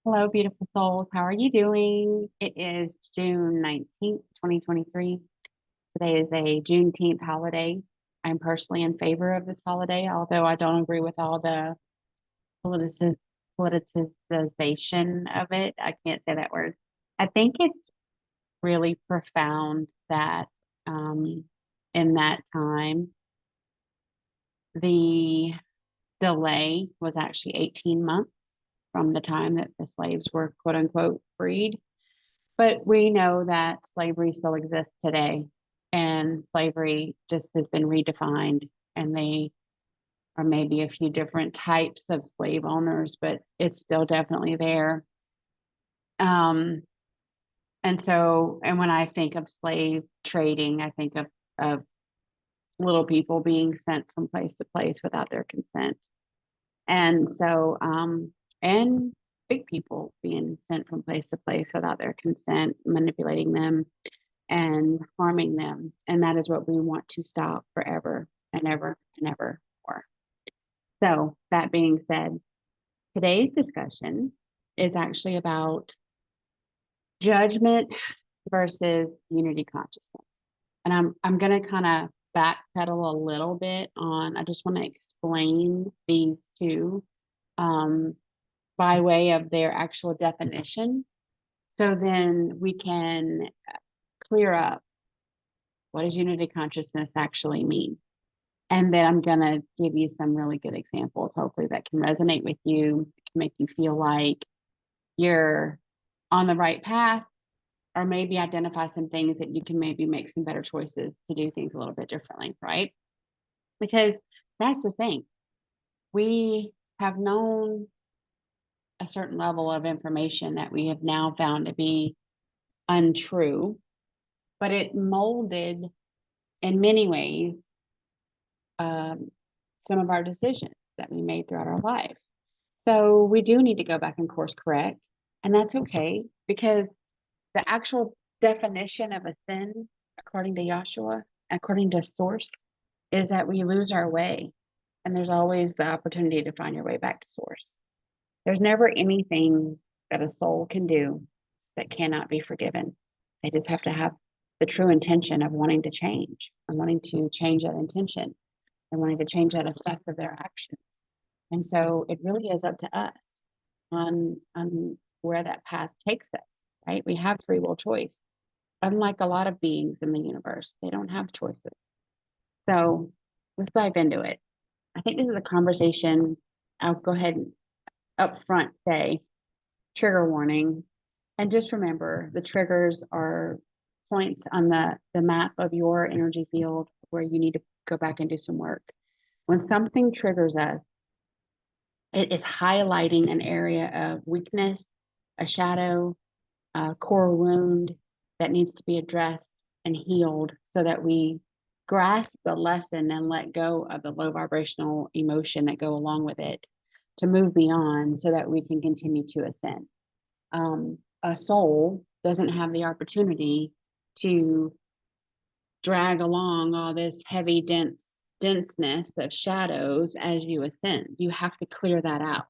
Hello, beautiful souls. How are you doing? It is June 19th, 2023. Today is a Juneteenth holiday. I'm personally in favor of this holiday, although I don't agree with all the politici- politicization of it. I can't say that word. I think it's really profound that in that time, the delay was actually 18 months from the time that the slaves were quote unquote freed. But we know that slavery still exists today, and slavery just has been redefined, and they are maybe a few different types of slave owners, but it's still definitely there. Um, and when I think of slave trading, I think of little people being sent from place to place without their consent. And so, and big people being sent from place to place without their consent, manipulating them and harming them. And that is what we want to stop forever and ever and ever more. So, that being said, today's discussion is actually about judgment versus unity consciousness. And I'm going to kind of backpedal a little bit on, I just want to explain these two um, by way of their actual definition. So then we can clear up, what does unity consciousness actually mean? And then I'm going to give you some really good examples, hopefully, that can resonate with you, can make you feel like you're on the right path, or maybe identify some things that you can maybe make some better choices to do things a little bit differently, right? Because that's the thing. We have known a certain level of information that we have now found to be untrue, but it molded in many ways um, some of our decisions that we made throughout our life. So we do need to go back and course correct. And that's okay, because the actual definition of a sin, according to Yahshua, according to source, is that we lose our way. And there's always the opportunity to find your way back to source. There's never anything that a soul can do that cannot be forgiven. They just have to have the true intention of wanting to change and wanting to change that intention and wanting to change that effect of their actions. And so it really is up to us on where that path takes us, right? We have free will choice. Unlike a lot of beings in the universe, they don't have choices. So let's dive into it. I think this is a conversation. I'll go ahead and up front say trigger warning. And just remember, the triggers are points on the map of your energy field where you need to go back and do some work. When something triggers us, it is highlighting an area of weakness, a shadow, a core wound that needs to be addressed and healed so that we grasp the lesson and let go of the low vibrational emotion that go along with it to move beyond so that we can continue to ascend. A soul doesn't have the opportunity to drag along all this heavy, denseness of shadows as you ascend. You have to clear that out.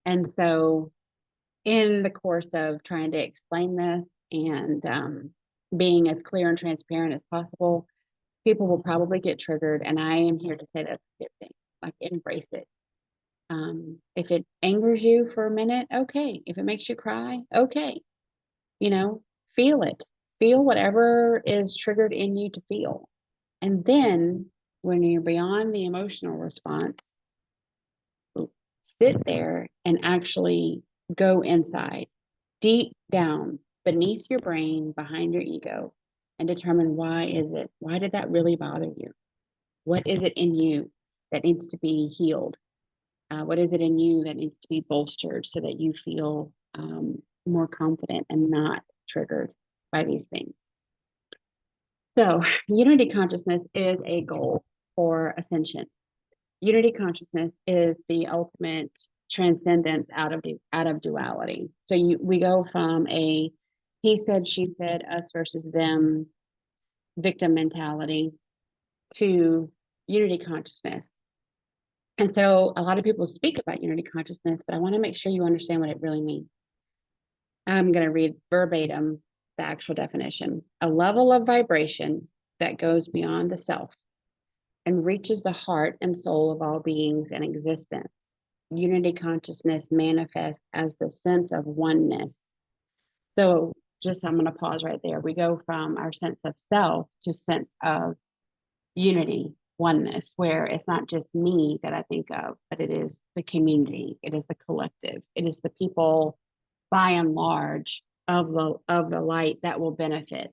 And so, in the course of trying to explain this and being as clear and transparent as possible, people will probably get triggered. And I am here to say that's a good thing. Like, embrace it. If it angers you for a minute, okay. If it makes you cry, okay. You know, feel it. Feel whatever is triggered in you to feel. And then when you're beyond the emotional response, sit there and actually go inside, deep down beneath your brain, behind your ego, and determine, why is it? Why did that really bother you? What is it in you that needs to be healed? What is it in you that needs to be bolstered so that you feel more confident and not triggered by these things? So, unity consciousness is a goal for ascension. Unity consciousness is the ultimate transcendence out of duality. So we go from a he said, she said, us versus them victim mentality to unity consciousness. And so a lot of people speak about unity consciousness, but I want to make sure you understand what it really means. I'm going to read verbatim the actual definition. A level of vibration that goes beyond the self and reaches the heart and soul of all beings in existence. Unity consciousness manifests as the sense of oneness. So just, I'm going to pause right there. We go from our sense of self to sense of unity, oneness, where it's not just me that I think of, but it is the community, it is the collective, it is the people by and large of the light that will benefit.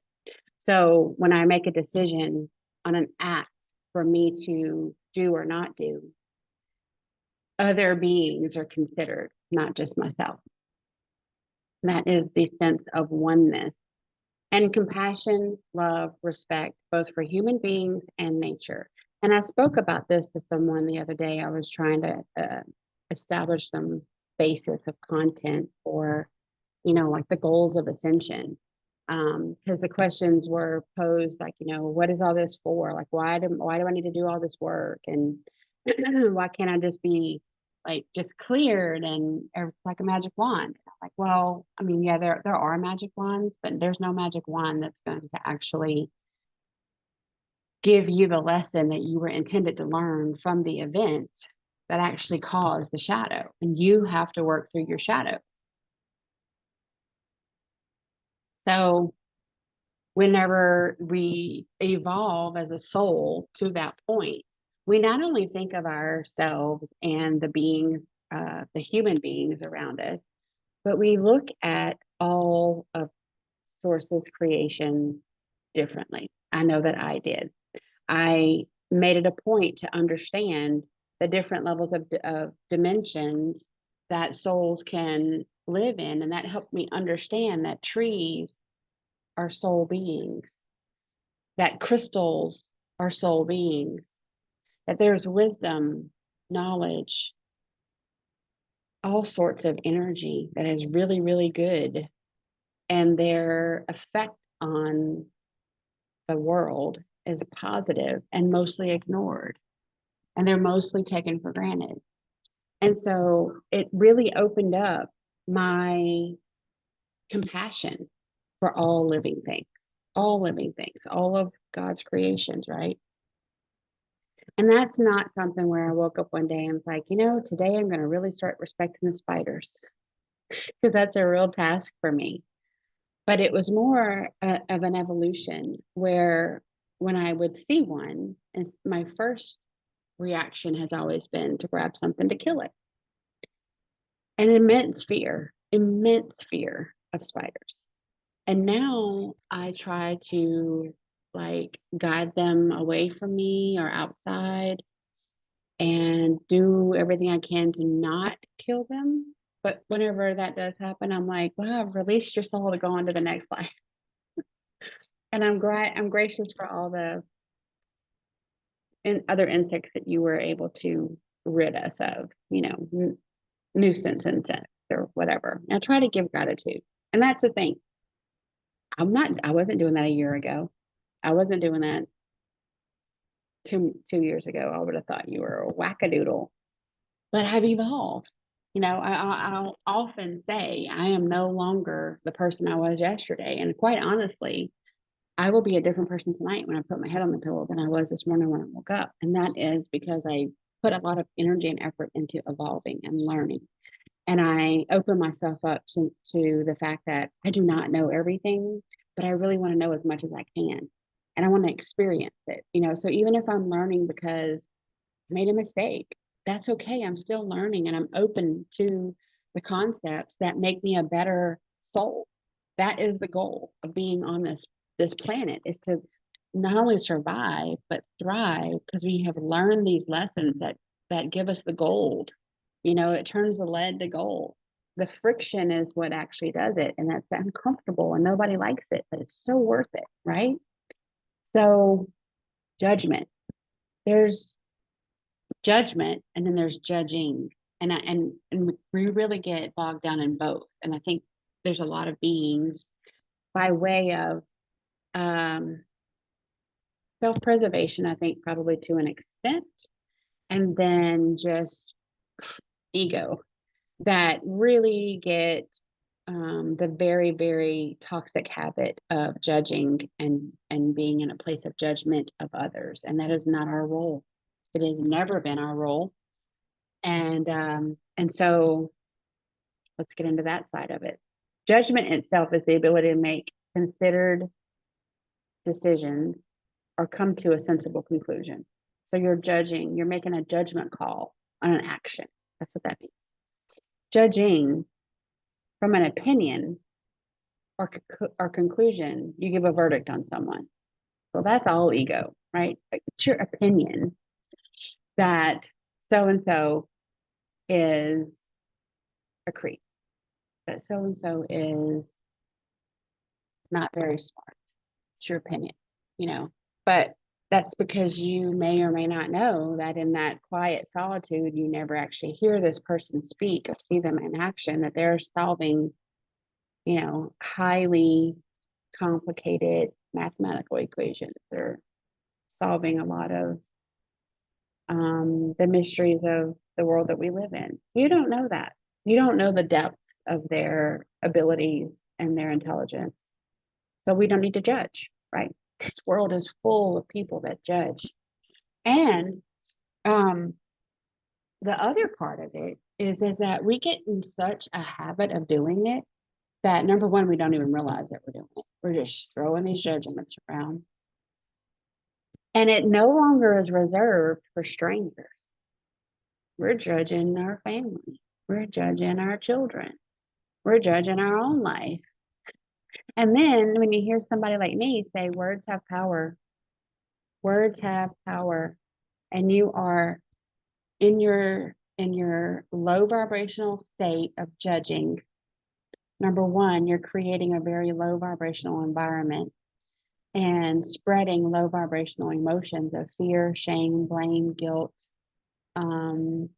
So when I make a decision on an act for me to do or not do, other beings are considered, not just myself. That is the sense of oneness and compassion, love, respect, both for human beings and nature. And I spoke about this to someone the other day. I was trying to establish some basis of content for, like the goals of Ascension. Because the questions were posed like, what is all this for? Like, why do I need to do all this work? And why can't I just be like just cleared and like a magic wand? Like, well, I mean, yeah, there are magic wands, but there's no magic wand that's going to actually give you the lesson that you were intended to learn from the event that actually caused the shadow. And you have to work through your shadow. So whenever we evolve as a soul to that point, we not only think of ourselves and the beings, the human beings around us, but we look at all of Source's creations differently. I know that I did. I made it a point to understand the different levels of dimensions that souls can live in, and that helped me understand that trees are soul beings, that crystals are soul beings, that there's wisdom, knowledge, all sorts of energy that is really, really good. And their effect on the world is positive and mostly ignored. And they're mostly taken for granted. And so it really opened up my compassion for all living things, all of God's creations, right? And that's not something where I woke up one day and was like, today I'm going to really start respecting the spiders, because that's a real task for me. But it was more of an evolution where when I would see one, and my first reaction has always been to grab something to kill it. An immense fear of spiders. And now I try to like guide them away from me or outside and do everything I can to not kill them. But whenever that does happen, I'm like, well, I've released your soul to go on to the next life. And I'm gracious for all the other insects that you were able to rid us of, nuisance insects or whatever. I try to give gratitude. And that's the thing. I wasn't doing that a year ago. I wasn't doing that two years ago. I would have thought you were a wackadoodle. But I've evolved. I'll often say I am no longer the person I was yesterday. And quite honestly, I will be a different person tonight when I put my head on the pillow than I was this morning when I woke up. And that is because I put a lot of energy and effort into evolving and learning. And I open myself up to the fact that I do not know everything, but I really want to know as much as I can. And I want to experience it, So even if I'm learning because I made a mistake, that's okay. I'm still learning and I'm open to the concepts that make me a better soul. That is the goal of being on this planet, is to not only survive but thrive, because we have learned these lessons that give us the gold. It turns the lead to gold. The friction is what actually does it, and that's uncomfortable and nobody likes it, but it's so worth it, right? So judgment. There's judgment and then there's judging, and we really get bogged down in both. And I think there's a lot of beings by way of self-preservation, I think probably to an extent, and then just ego, that really get the very, very toxic habit of judging and being in a place of judgment of others. And that is not our role. It has never been our role. And so let's get into that side of it. Judgment itself is the ability to make considered decisions or come to a sensible conclusion. So you're judging, you're making a judgment call on an action. That's what that means. Judging from an opinion or conclusion, you give a verdict on someone. Well, that's all ego, right? It's your opinion that so and so is a creep, that so and so is not very smart. It's your opinion, you know. But that's because you may or may not know that in that quiet solitude, you never actually hear this person speak or see them in action, that they're solving, you know, highly complicated mathematical equations. They're solving a lot of the mysteries of the world that we live in. You don't know that. You don't know the depths of their abilities and their intelligence. So we don't need to judge, right? This world is full of people that judge. And the other part of it is that we get in such a habit of doing it that number one, we don't even realize that we're doing it. We're just throwing these judgments around. And it no longer is reserved for strangers. We're judging our family. We're judging our children. We're judging our own life. And then when you hear somebody like me say, words have power, words have power, and you are in your low vibrational state of judging, number one, you're creating a very low vibrational environment and spreading low vibrational emotions of fear, shame, blame, guilt, and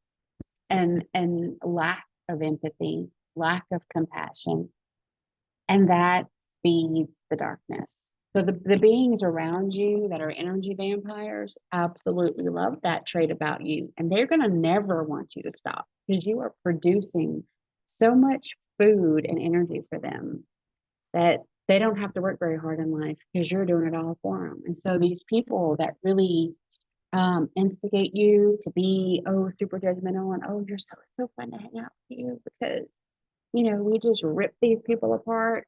lack of empathy, lack of compassion, and that feeds the darkness. So the beings around you that are energy vampires absolutely love that trait about you, and they're going to never want you to stop because you are producing so much food and energy for them that they don't have to work very hard in life because you're doing it all for them. And so these people that really instigate you to be super judgmental and you're so fun to hang out with you because we just rip these people apart,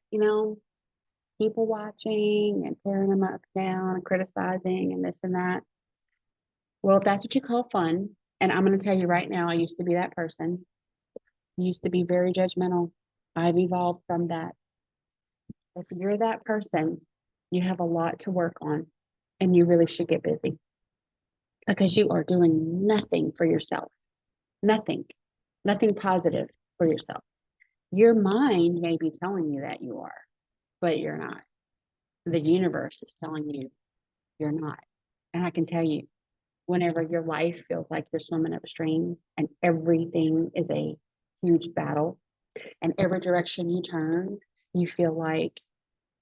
people watching and tearing them up down and criticizing and this and that. Well, if that's what you call fun, and I'm going to tell you right now, I used to be that person. I used to be very judgmental. I've evolved from that. If you're that person, you have a lot to work on and you really should get busy because you are doing nothing for yourself. Nothing positive for yourself. Your mind may be telling you that you are, but you're not. The universe is telling you you're not. And I can tell you, whenever your life feels like you're swimming upstream and everything is a huge battle, and every direction you turn, you feel like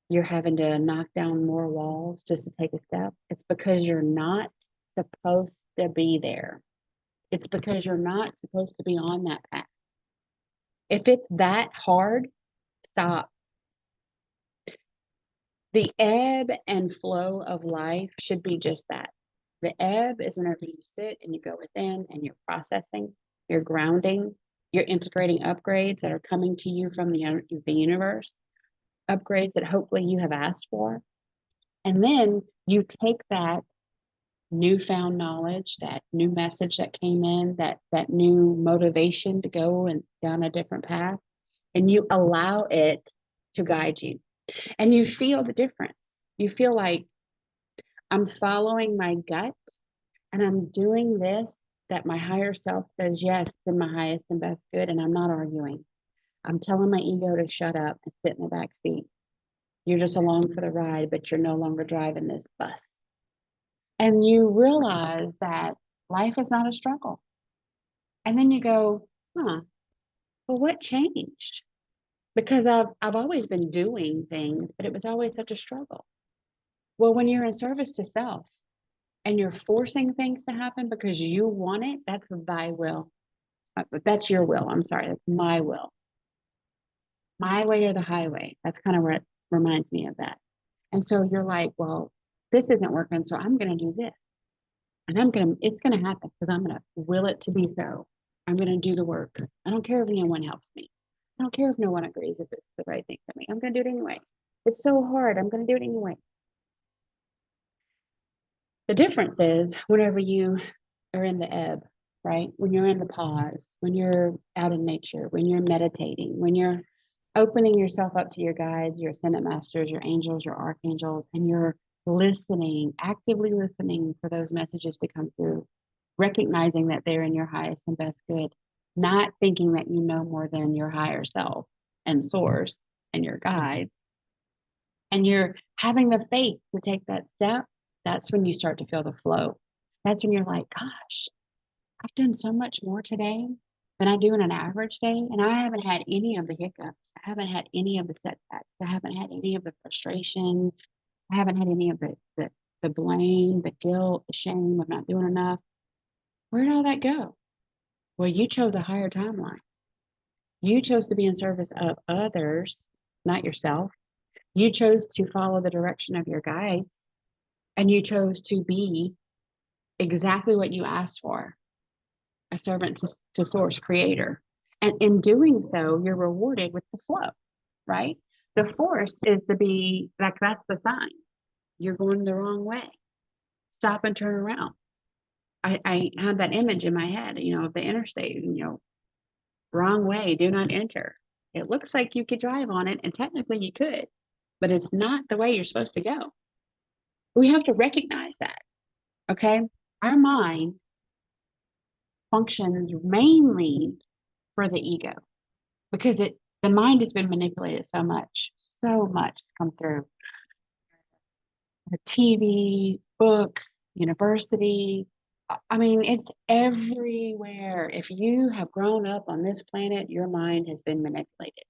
you're having to knock down more walls just to take a step, it's because you're not supposed to be there. It's because you're not supposed to be on that path. If it's that hard, stop. The ebb and flow of life should be just that. The ebb is whenever you sit and you go within and you're processing, you're grounding, you're integrating upgrades that are coming to you from the universe, upgrades that hopefully you have asked for. And then you take that newfound knowledge, that new message that came in, that new motivation to go and down a different path, and you allow it to guide you. And you feel the difference. You feel like I'm following my gut and I'm doing this that my higher self says yes, it's in my highest and best good, and I'm not arguing. I'm telling my ego to shut up and sit in the back seat. You're just along for the ride, but you're no longer driving this bus. And you realize that life is not a struggle. And then you go, well, what changed? Because I've always been doing things, but it was always such a struggle. Well, when you're in service to self and you're forcing things to happen because you want it, that's thy will. That's your will. I'm sorry, that's my will. my way or the highway. That's kind of what reminds me of that. And so you're like, well, this isn't working, so I'm going to do this. And it's going to happen because I'm going to will it to be so. I'm going to do the work. I don't care if anyone helps me. I don't care if no one agrees if it's the right thing for me. I'm going to do it anyway. It's so hard. I'm going to do it anyway. The difference is whenever you are in the ebb, right? When you're in the pause, when you're out in nature, when you're meditating, when you're opening yourself up to your guides, your ascended masters, your angels, your archangels, and you're listening, actively listening for those messages to come through, recognizing that they're in your highest and best good, not thinking that you know more than your higher self and source and your guides, and you're having the faith to take that step, that's when you start to feel the flow. That's when you're like, gosh, I've done so much more today than I do in an average day. And I haven't had any of the hiccups. I haven't had any of the setbacks. I haven't had any of the frustration. I haven't had any of the blame, the guilt, the shame of not doing enough. Where did all that go? Well, you chose a higher timeline. You chose to be in service of others, not yourself. You chose to follow the direction of your guides, and you chose to be exactly what you asked for, a servant to source creator. And in doing so, you're rewarded with the flow, right? The force is to be like, that's the sign. You're going the wrong way. Stop and turn around. I had that image in my head, of the interstate, wrong way, do not enter. It looks like you could drive on it, and technically you could, but it's not the way you're supposed to go. We have to recognize that, okay? Our mind functions mainly for the ego because the mind has been manipulated so much has come through the TV, books, university. I mean, it's everywhere. If you have grown up on this planet, your mind has been manipulated.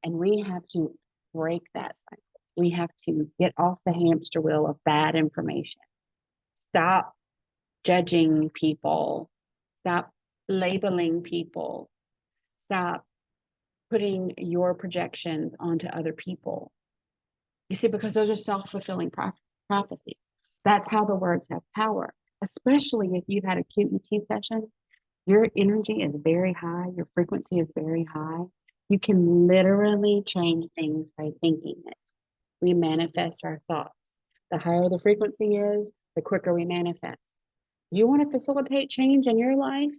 And we have to break that cycle. We have to get off the hamster wheel of bad information. Stop judging people. Stop labeling people. Stop putting your projections onto other people. You see, because those are self-fulfilling prophecies. That's how the words have power, especially if you've had a QET session. Your energy is very high, your frequency is very high. You can literally change things by thinking it. We manifest our thoughts. The higher the frequency is, the quicker we manifest. You want to facilitate change in your life?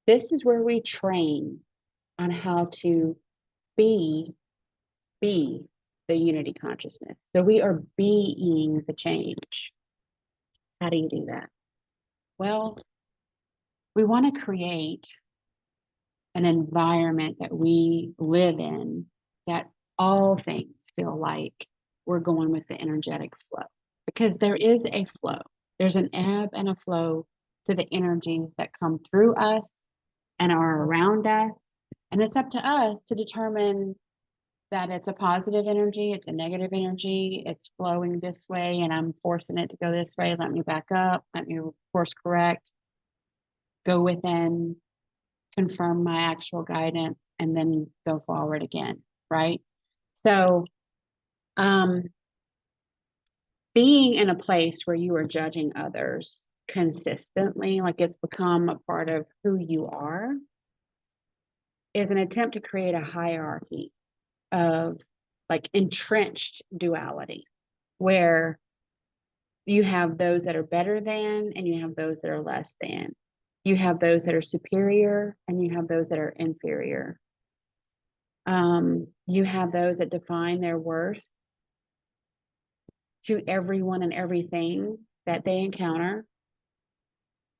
This is where we train on how to be the unity consciousness. So we are being the change. How do you do that? Well, we want to create an environment that we live in that all things feel like we're going with the energetic flow, because there is a flow. There's an ebb and a flow to the energies that come through us and are around us. And it's up to us to determine that it's a positive energy, it's a negative energy, it's flowing this way, and I'm forcing it to go this way. Let me back up, let me course correct, go within, confirm my actual guidance, and then go forward again, right? So, being in a place where you are judging others consistently, like it's become a part of who you are, is an attempt to create a hierarchy of like entrenched duality, where you have those that are better than and you have those that are less than. You have those that are superior and you have those that are inferior. You have those that define their worth to everyone and everything that they encounter.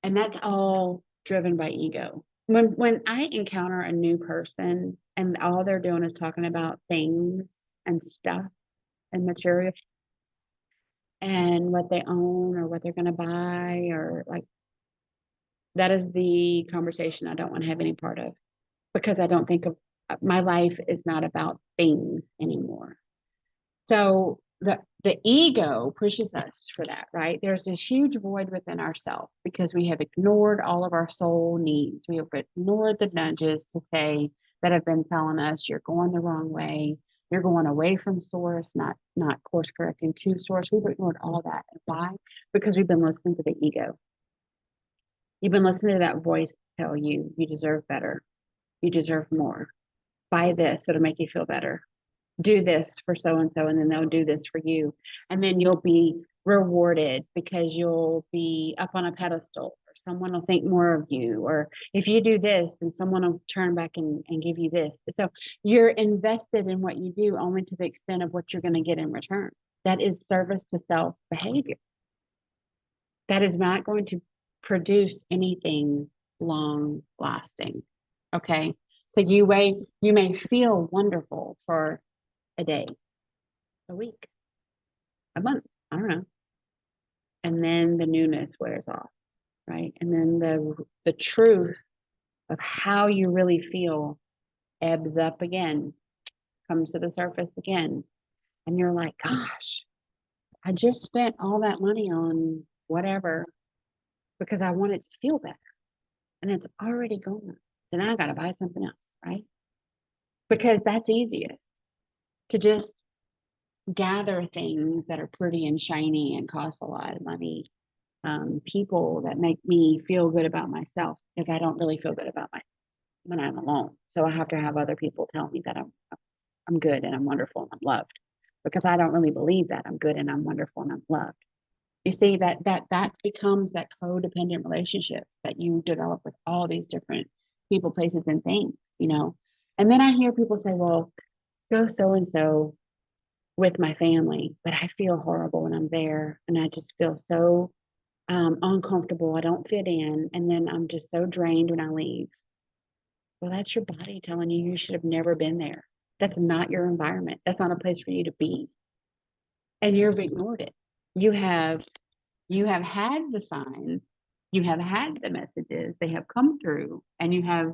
And that's all driven by ego. When I encounter a new person and all they're doing is talking about things and stuff and material and what they own or what they're going to buy, or like, that is the conversation I don't want to have any part of, because I don't think of my life is not about things anymore. So the ego pushes us for that, right? There's this huge void within ourselves because we have ignored all of our soul needs. We have ignored the nudges to say, that have been telling us you're going the wrong way, you're going away from source, not course correcting to source. We've ignored all that. And why? Because we've been listening to the ego. You've been listening to that voice tell you you deserve better, you deserve more. Buy this, it'll make you feel better. Do this for so and so, and then they'll do this for you. And then you'll be rewarded because you'll be up on a pedestal, or someone will think more of you. Or if you do this, then someone will turn back and give you this. So you're invested in what you do only to the extent of what you're going to get in return. That is service to self behavior. That is not going to produce anything long lasting. Okay. So you may feel wonderful for a day, a week, a month, I don't know. And then the newness wears off, right? And then the truth of how you really feel ebbs up again, comes to the surface again. And you're like, gosh, I just spent all that money on whatever because I wanted to feel better. And it's already gone. Then I gotta buy something else, right? Because that's easiest to just gather things that are pretty and shiny and cost a lot of money. People that make me feel good about myself, because I don't really feel good about myself when I'm alone. So I have to have other people tell me that I'm good and I'm wonderful and I'm loved, because I don't really believe that I'm good and I'm wonderful and I'm loved. You see that becomes that codependent relationship that you develop with all these different people, places, and things, you know. And then I hear people say, well, go so and so with my family, but I feel horrible when I'm there, and I just feel so uncomfortable. I don't fit in, and then I'm just so drained when I leave. Well, that's your body telling you should have never been there. That's not your environment. That's not a place for you to be, and you've ignored it. You have had the signs, you have had the messages, they have come through, and you have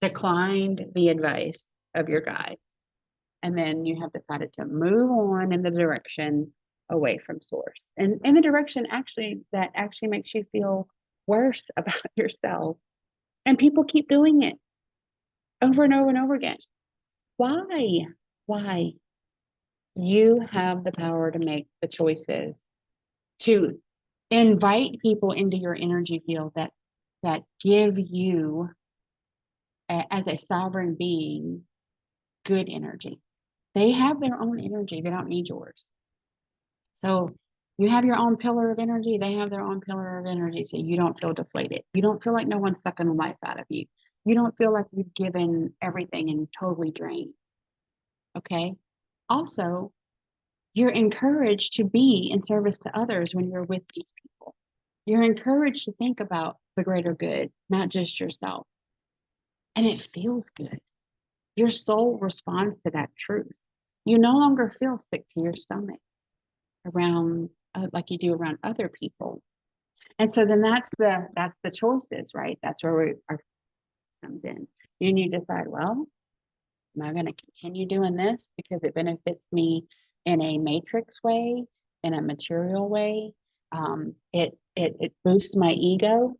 declined the advice of your guide. And then you have decided to move on in the direction away from source. And in the direction that actually makes you feel worse about yourself. And people keep doing it over and over and over again. Why? Why? You have the power to make the choices, to invite people into your energy field that give you, as a sovereign being, good energy. They have their own energy. They don't need yours. So you have your own pillar of energy. They have their own pillar of energy. So you don't feel deflated. You don't feel like no one's sucking the life out of you. You don't feel like you've given everything and totally drained. Okay. Also, you're encouraged to be in service to others when you're with these people. You're encouraged to think about the greater good, not just yourself. And it feels good. Your soul responds to that truth. You no longer feel sick to your stomach around like you do around other people. And so then that's the choices, right? That's where our comes in. And you decide, well, am I going to continue doing this because it benefits me in a matrix way, in a material way? It boosts my ego,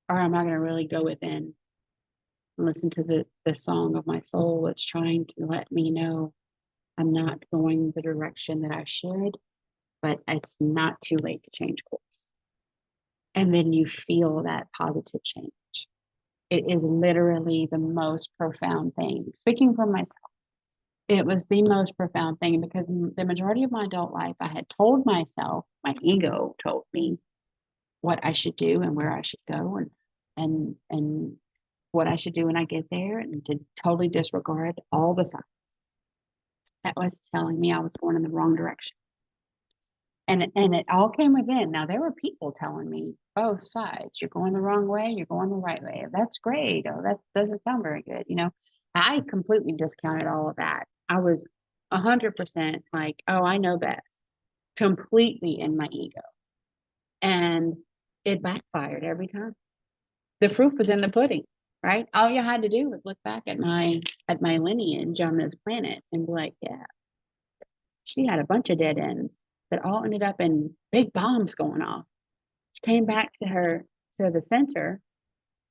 or am I going to really go within and listen to the song of my soul that's trying to let me know I'm not going the direction that I should, but it's not too late to change course. And then you feel that positive change. It is literally the most profound thing. Speaking for myself, it was the most profound thing, because the majority of my adult life, I had told myself, my ego told me what I should do and where I should go, and what I should do when I get there, and to totally disregard all the signs that was telling me I was going in the wrong direction. And it all came within. Now, there were people telling me both sides. You're going the wrong way. You're going the right way. That's great. Oh, that doesn't sound very good. You know, I completely discounted all of that. I was 100% like, oh, I know best, completely in my ego. And it backfired every time. The proof was in the pudding, right? All you had to do was look back at my lineage on this planet and be like, yeah, she had a bunch of dead ends that all ended up in big bombs going off. She came back to the center,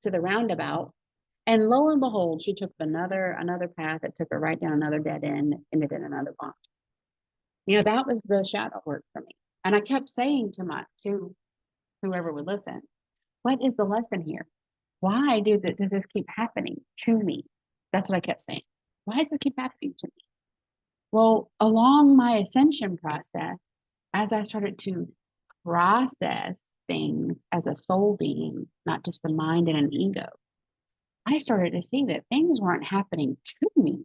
to the roundabout, And lo and behold, she took another path that took her right down another dead end, ended in another bond. That was the shadow work for me. And I kept saying to whoever would listen, what is the lesson here? Why does this keep happening to me? That's what I kept saying. Why does it keep happening to me? Well, along my ascension process, as I started to process things as a soul being, not just a mind and an ego, I started to see that things weren't happening to me.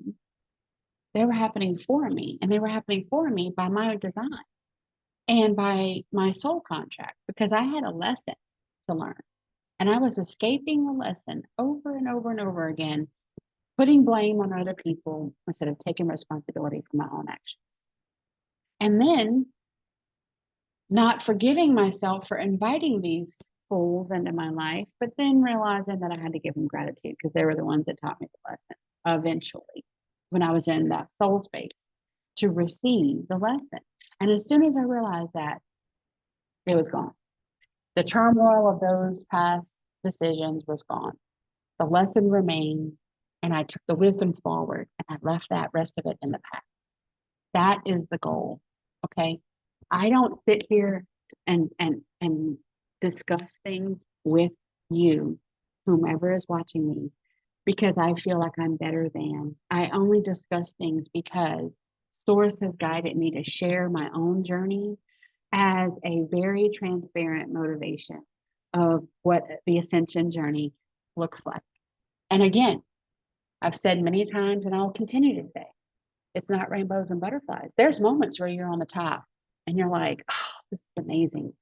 They were happening for me. And they were happening for me by my design and by my soul contract, because I had a lesson to learn. And I was escaping the lesson over and over and over again, putting blame on other people instead of taking responsibility for my own actions. And then not forgiving myself for inviting these fools into my life, but then realizing that I had to give them gratitude because they were the ones that taught me the lesson eventually when I was in that soul space to receive the lesson. And as soon as I realized that, it was gone. The turmoil of those past decisions was gone. The lesson remained, and I took the wisdom forward and I left that rest of it in the past. That is the goal. Okay. I don't sit here and discuss things with you, whomever is watching me, because I feel like I'm better than. I only discuss things because Source has guided me to share my own journey as a very transparent motivation of what the ascension journey looks like. And again, I've said many times, and I'll continue to say, it's not rainbows and butterflies. There's moments where you're on the top and you're like, oh, this is amazing.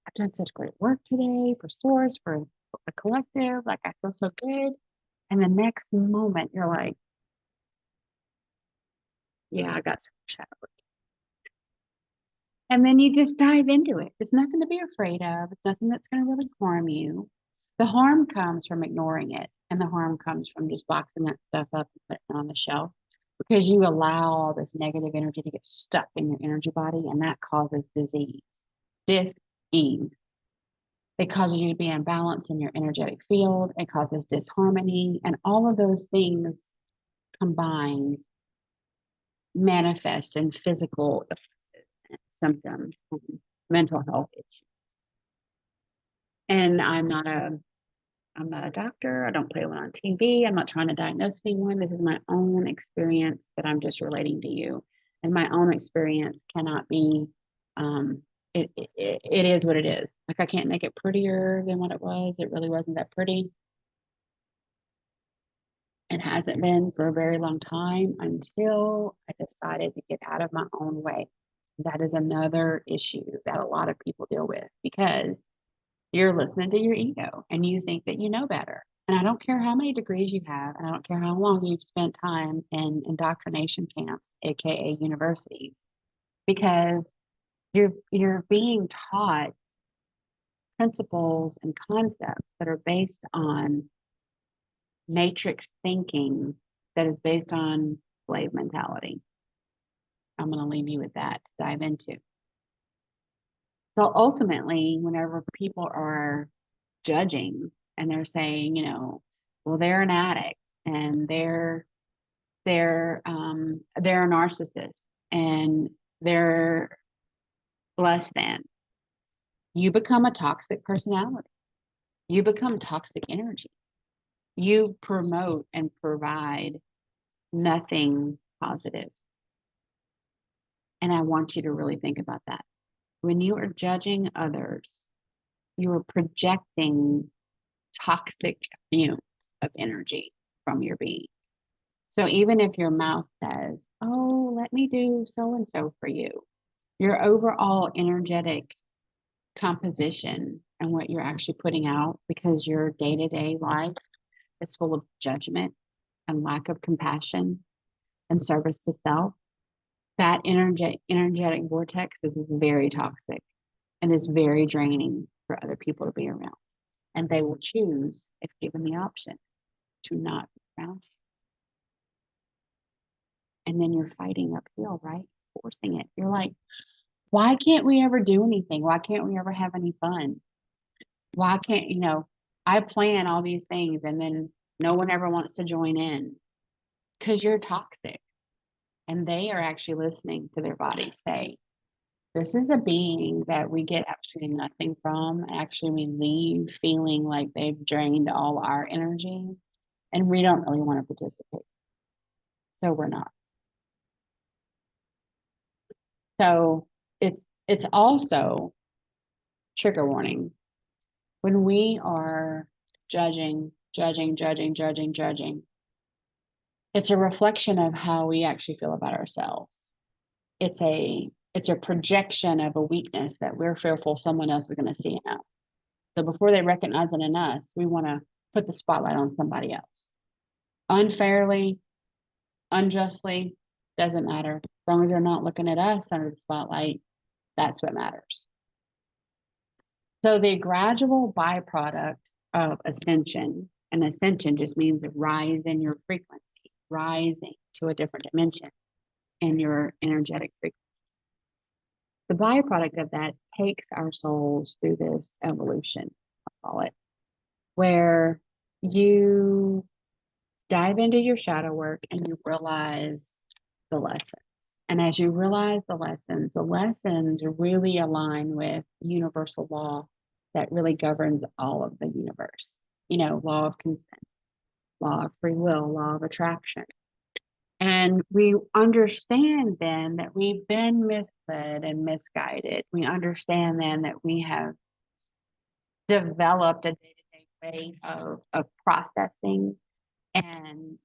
I've done such great work today for Source, for the collective. Like, I feel so good. And the next moment, you're like, yeah, I got some shadow work. And then you just dive into it. It's nothing to be afraid of. It's nothing that's going to really harm you. The harm comes from ignoring it. And the harm comes from just boxing that stuff up and putting it on the shelf, because you allow all this negative energy to get stuck in your energy body, and that causes disease, dis-ease. It causes you to be imbalanced in your energetic field. It causes disharmony, and all of those things combined manifest in physical symptoms and mental health issues. And I'm not a doctor. I don't play one on TV. I'm not trying to diagnose anyone. This is my own experience that I'm just relating to you. And my own experience cannot be, it is what it is. Like, I can't make it prettier than what it was. It really wasn't that pretty. It hasn't been for a very long time until I decided to get out of my own way. That is another issue that a lot of people deal with, because you're listening to your ego and you think that you know better. And I don't care how many degrees you have, and I don't care how long you've spent time in indoctrination camps, aka universities, because you're being taught principles and concepts that are based on matrix thinking, that is based on slave mentality. I'm going to leave you with that to dive into. So ultimately, whenever people are judging and they're saying, well, they're an addict and they're a narcissist and they're less than, you become a toxic personality. You become toxic energy. You promote and provide nothing positive. And I want you to really think about that. When you are judging others, you are projecting toxic fumes of energy from your being. So even if your mouth says, oh, let me do so and so for you, your overall energetic composition and what you're actually putting out, because your day-to-day life is full of judgment and lack of compassion and service to self, that energetic vortex is very toxic and is very draining for other people to be around. And they will choose, if given the option, to not be around you. And then you're fighting uphill, right? Forcing it. You're like, why can't we ever do anything? Why can't we ever have any fun? Why can't, I plan all these things and then No one ever wants to join in because you're toxic. And they are actually listening to their body say, this is a being that we get actually nothing from. Actually, we leave feeling like they've drained all our energy, and we don't really want to participate. So we're not. So it's also trigger warning when we are judging. It's a reflection of how we actually feel about ourselves. It's a projection of a weakness that we're fearful someone else is going to see in us. So before they recognize it in us, we want to put the spotlight on somebody else. Unfairly, unjustly, doesn't matter. As long as they're not looking at us under the spotlight, that's what matters. So the gradual byproduct of ascension, and ascension just means a rise in your frequency, rising to a different dimension in your energetic frequency. The byproduct of that takes our souls through this evolution, I'll call it, where you dive into your shadow work and you realize the lessons. And as you realize the lessons really align with universal law that really governs all of the universe. You know, law of consent, law of free will, law of attraction. And we understand then that we've been misled and misguided. We understand then that we have developed a day-to-day way of processing and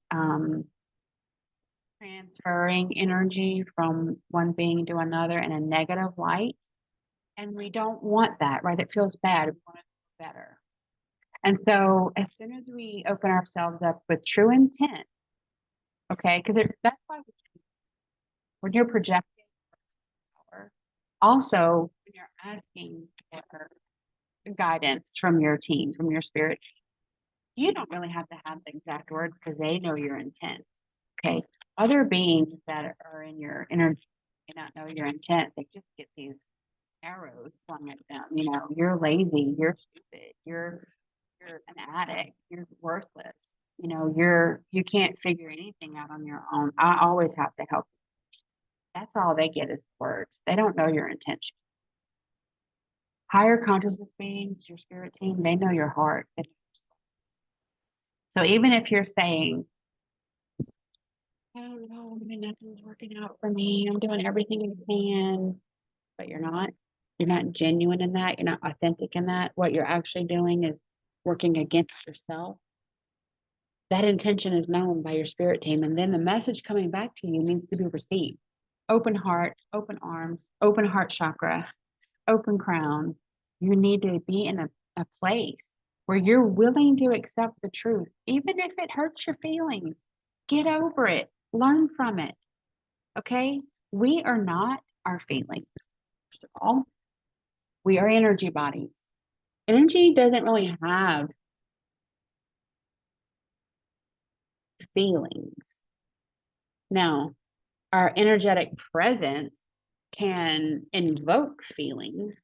transferring energy from one being to another in a negative light. And we don't want that, right? It feels bad. We want to feel better. And so as soon as we open ourselves up with true intent, okay, because that's why when you're projecting power, also when you're asking for guidance from your team, from your spirit, you don't really have to have the exact words because they know your intent. Okay. Other beings that are in your energy may not know your intent. They just get these arrows flung at them. You know, you're lazy, you're stupid, you're an addict, you're worthless. You know, you can't figure anything out on your own. I always have to help you. That's all they get is words. They don't know your intention. Higher consciousness beings, your spirit team, they know your heart. So even if you're saying, I don't know, nothing's working out for me, I'm doing everything I can, but you're not genuine in that, you're not authentic in that, what you're actually doing is working against yourself. That intention is known by your spirit team, and then the message coming back to you needs to be received. Open heart, open arms, open heart chakra, open crown. You need to be in a place where you're willing to accept the truth, even if it hurts your feelings. Get over it. Learn from it. Okay? We are not our feelings. First of all, we are energy bodies. Energy doesn't really have feelings. Now, our energetic presence can invoke feelings,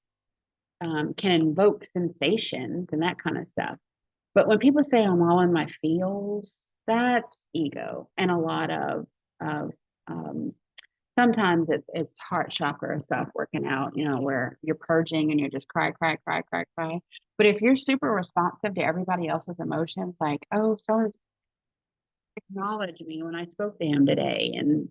can invoke sensations and that kind of stuff. But when people say I'm all in my feels, that's ego. And a lot of sometimes it's heart chakra stuff working out, you know, where you're purging and you're just cry. But if you're super responsive to everybody else's emotions, like, oh, someone acknowledged me when I spoke to him today, and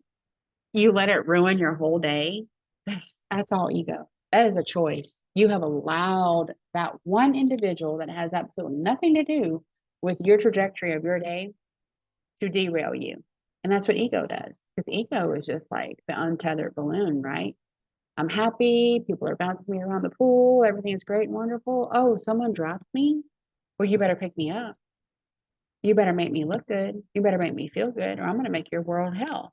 you let it ruin your whole day, that's all ego. That is a choice. You have allowed that one individual that has absolutely nothing to do with your trajectory of your day to derail you. And that's what ego does. Because ego is just like the untethered balloon, right? I'm happy. People are bouncing me around the pool. Everything is great and wonderful. Oh, someone dropped me. Well, you better pick me up. You better make me look good. You better make me feel good, or I'm going to make your world hell.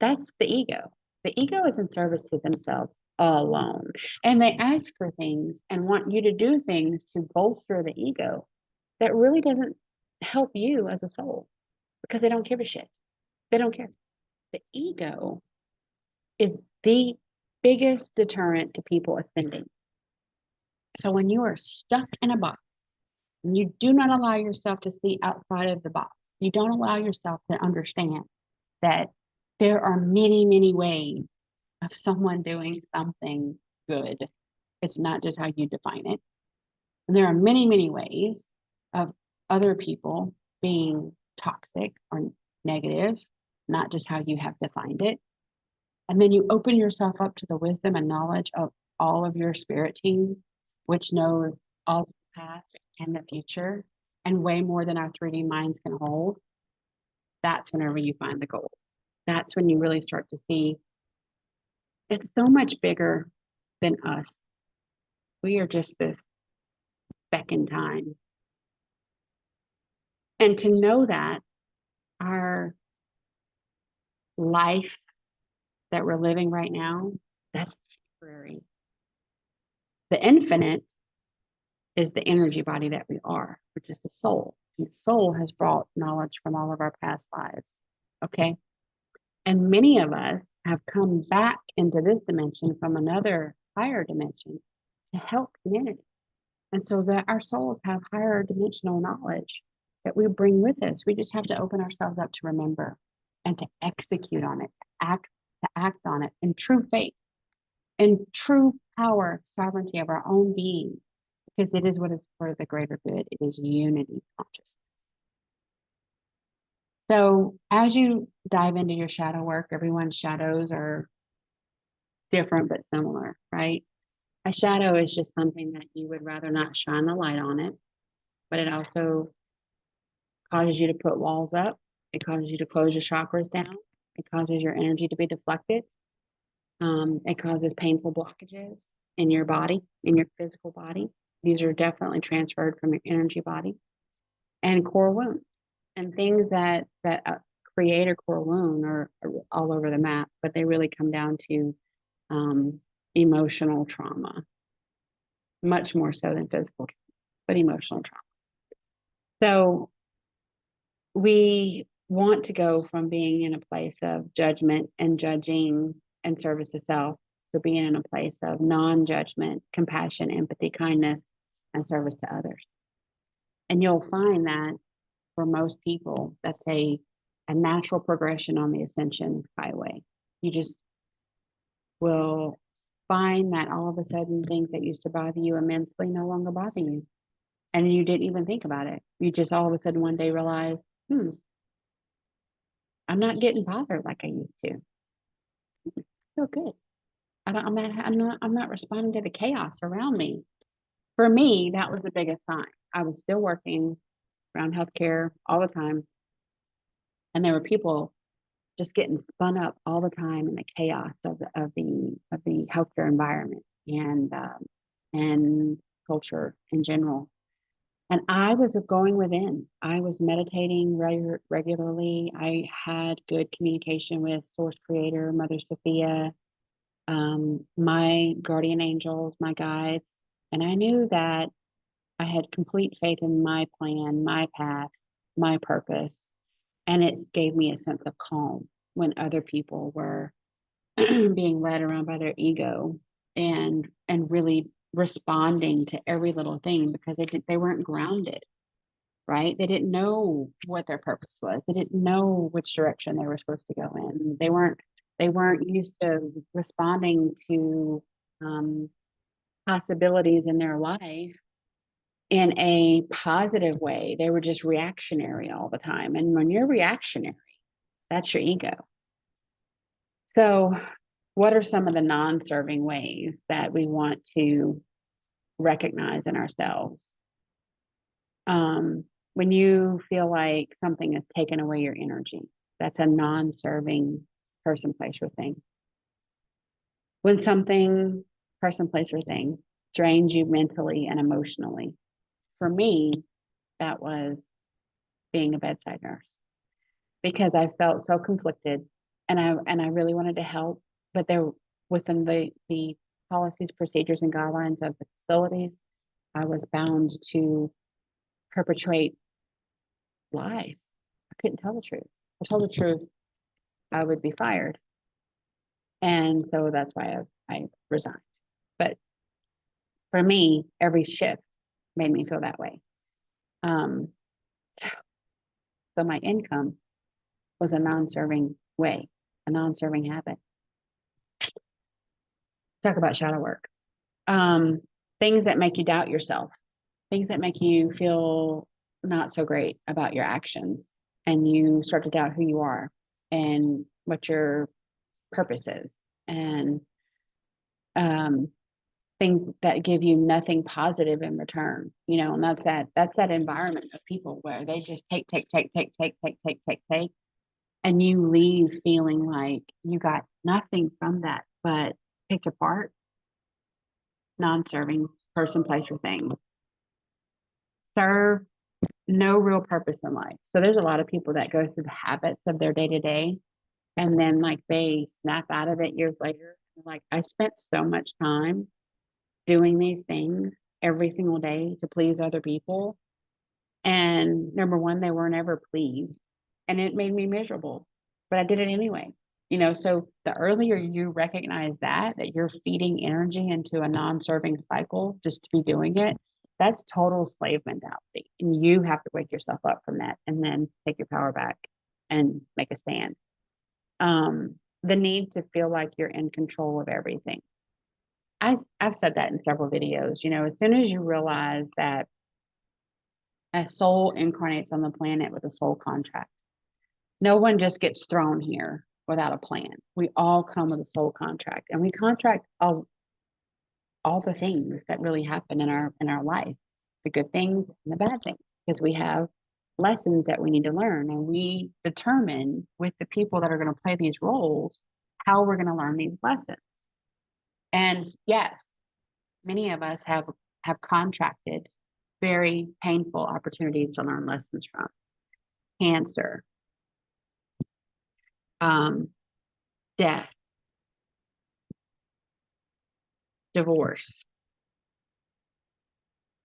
That's the ego. The ego is in service to themselves alone. And they ask for things and want you to do things to bolster the ego that really doesn't help you as a soul because they don't give a shit. They don't care. The ego is the biggest deterrent to people ascending. So when you are stuck in a box And you do not allow yourself to see outside of the box. You don't allow yourself to understand that there are many, many ways of someone doing something good. It's not just how you define it. And there are many, many ways of other people being toxic or negative, not just how you have defined it. And then you open yourself up to the wisdom and knowledge of all of your spirit team, which knows all the past and the future and way more than our 3D minds can hold. That's whenever you find the gold. That's when you really start to see it's so much bigger than us. We are just this speck in time. And to know that our life that we're living right now, that's temporary. The infinite is the energy body that we are, which is the soul. And the soul has brought knowledge from all of our past lives. Okay. And many of us have come back into this dimension from another higher dimension to help humanity. And so that our souls have higher dimensional knowledge that we bring with us. We just have to open ourselves up to remember and to execute on it, to act on it in true faith, in true power, sovereignty of our own being, because it is what is for the greater good. It is unity consciousness. So as you dive into your shadow work, everyone's shadows are different but similar, right? A shadow is just something that you would rather not shine the light on it, but it also causes you to put walls up. It causes you to close your chakras down. It causes your energy to be deflected. It causes painful blockages in your body, in your physical body. These are definitely transferred from your energy body and core wounds and things that create a core wound are all over the map, but they really come down to emotional trauma, much more so than physical, but emotional trauma. So we want to go from being in a place of judgment and judging and service to self to being in a place of non-judgment, compassion, empathy, kindness, and service to others. And you'll find that for most people, that's a natural progression on the Ascension highway. You just will find that all of a sudden things that used to bother you immensely no longer bother you. And you didn't even think about it. You just all of a sudden one day realize, I'm not getting bothered like I used to. I feel good. I'm not responding to the chaos around me. For me, that was the biggest sign. I was still working around healthcare all the time. And there were people just getting spun up all the time in the chaos of the healthcare environment and culture in general. And I was going within. I was meditating regularly. I had good communication with Source Creator, Mother Sophia, my guardian angels, my guides. And I knew that I had complete faith in my plan, my path, my purpose. And it gave me a sense of calm when other people were being led around by their ego and really responding to every little thing because they weren't grounded, right? They didn't know what their purpose was. They didn't know which direction they were supposed to go in. They weren't used to responding to possibilities in their life in a positive way. They were just reactionary all the time. And when you're reactionary, that's your ego. So what are some of the non-serving ways that we want to recognize in ourselves? When you feel like something has taken away your energy, that's a non-serving person, place, or thing. When something, person, place, or thing drains you mentally and emotionally. For me, that was being a bedside nurse because I felt so conflicted and I really wanted to help, but there within the policies, procedures, and guidelines of the facilities, I was bound to perpetrate lies. I couldn't tell the truth. If I told the truth, I would be fired. And so that's why I resigned. But for me, every shift made me feel that way. Um, so my income was a non-serving way, a non-serving habit. Talk about shadow work. Things that make you doubt yourself, things that make you feel not so great about your actions, and you start to doubt who you are and what your purpose is, and um, things that give you nothing positive in return, and that's that environment of people where they just take, and you leave feeling like you got nothing from that but picked apart, non-serving person, place, or thing. Serve no real purpose in life. So there's a lot of people that go through the habits of their day to day, and then like they snap out of it years later. Like, I spent so much time doing these things every single day to please other people. And number one, they weren't ever pleased, and it made me miserable, but I did it anyway. So the earlier you recognize that you're feeding energy into a non-serving cycle just to be doing it, that's total slave mentality. And you have to wake yourself up from that and then take your power back and make a stand. The need to feel like you're in control of everything. I've said that in several videos. As soon as you realize that a soul incarnates on the planet with a soul contract, no one just gets thrown here without a plan. We all come with a soul contract, and we contract all the things that really happen in our life, the good things and the bad things, because we have lessons that we need to learn, and we determine with the people that are going to play these roles how we're going to learn these lessons. And yes, many of us have contracted very painful opportunities to learn lessons from: cancer, death, divorce,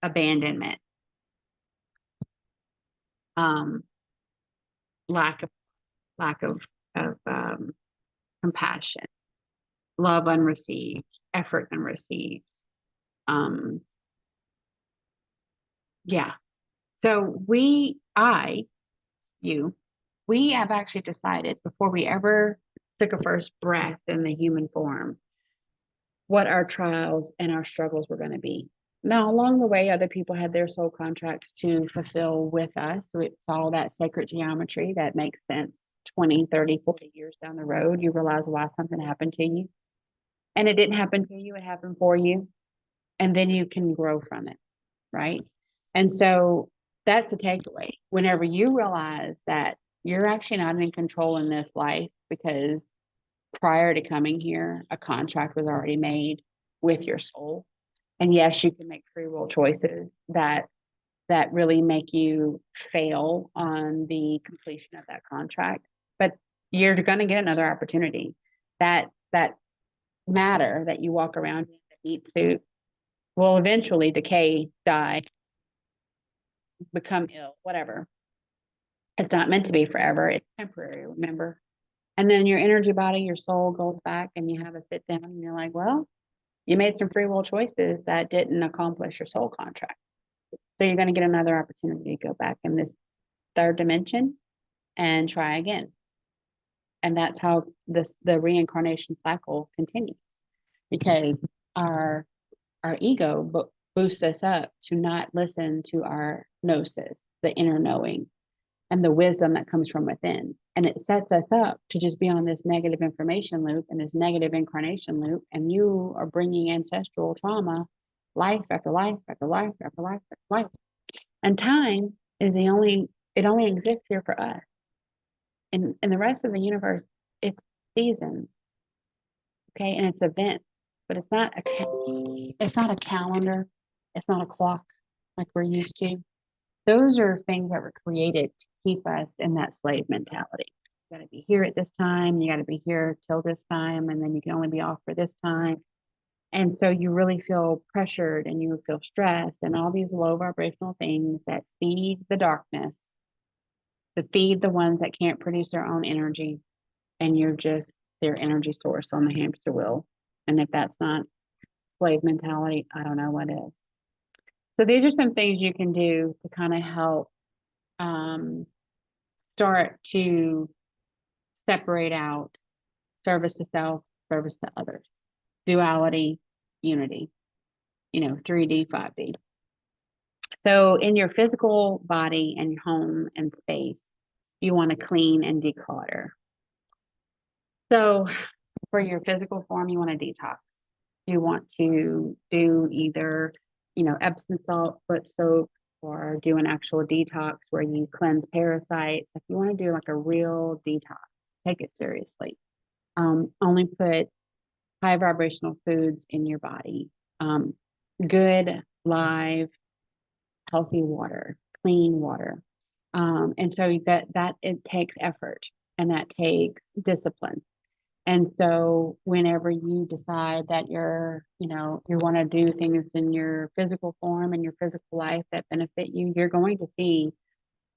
abandonment, lack of compassion, love unreceived, effort unreceived. Yeah. So we have actually decided before we ever took a first breath in the human form what our trials and our struggles were going to be. Now, along the way, other people had their soul contracts to fulfill with us. So it's all that sacred geometry that makes sense 20, 30, 40 years down the road. You realize why something happened to you. And it didn't happen to you, it happened for you. And then you can grow from it, right? And so that's the takeaway. Whenever you realize that you're actually not in control in this life, because prior to coming here, a contract was already made with your soul. And yes, you can make free will choices that really make you fail on the completion of that contract, but you're going to get another opportunity. That matter that you walk around in, the heat suit, will eventually decay, die, become ill, whatever. It's not meant to be forever. It's temporary, remember? And then your energy body, your soul goes back, and you have a sit down, and you're like, well, you made some free will choices that didn't accomplish your soul contract. So you're going to get another opportunity to go back in this third dimension and try again. And that's how the reincarnation cycle continues, because our ego boosts us up to not listen to our gnosis, the inner knowing, and the wisdom that comes from within. And it sets us up to just be on this negative information loop and this negative incarnation loop. And you are bringing ancestral trauma, life after life after life after life after life. And time is it only exists here for us. In the rest of the universe, it's seasons, okay, and it's events, but it's not a calendar, it's not a clock like we're used to. Those are things that were created to keep us in that slave mentality. You got to be here at this time, you got to be here till this time, and then you can only be off for this time. And so you really feel pressured, and you feel stressed, and all these low vibrational things that feed the darkness, to feed the ones that can't produce their own energy, and you're just their energy source on the hamster wheel. And if that's not slave mentality, I don't know what is. So these are some things you can do to kind of help start to separate out service to self, service to others, duality, unity, 3D, 5D. So in your physical body and home and space, you want to clean and declutter. So for your physical form, you want to detox. You want to do either, Epsom salt, foot soak, or do an actual detox where you cleanse parasites. If you want to do like a real detox, take it seriously. Only put high vibrational foods in your body. Good, live, healthy water, clean water. And so that it takes effort and that takes discipline. And so whenever you decide that you want to do things in your physical form and your physical life that benefit you, you're going to see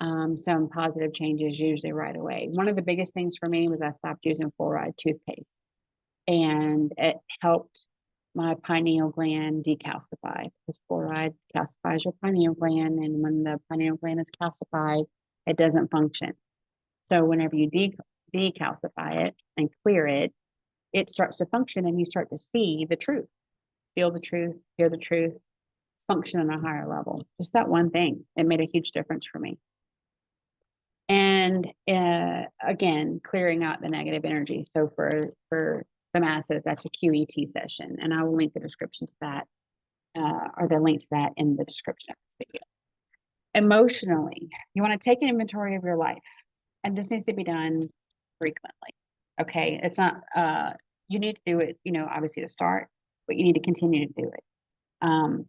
some positive changes usually right away. One of the biggest things for me was I stopped using fluoride toothpaste, and it helped my pineal gland decalcify, because fluoride calcifies your pineal gland, and when the pineal gland is calcified, it doesn't function. So whenever you decalcify it and clear it, it starts to function, and you start to see the truth, feel the truth, hear the truth, function on a higher level. Just that one thing, it made a huge difference for me. And again, clearing out the negative energy. So for the masses, that's a QET session, and I will link the description to that, or the link to that in the description of this video. Emotionally, you want to take an inventory of your life, and this needs to be done frequently. Okay, it's not you need to do it, obviously to start, but you need to continue to do it.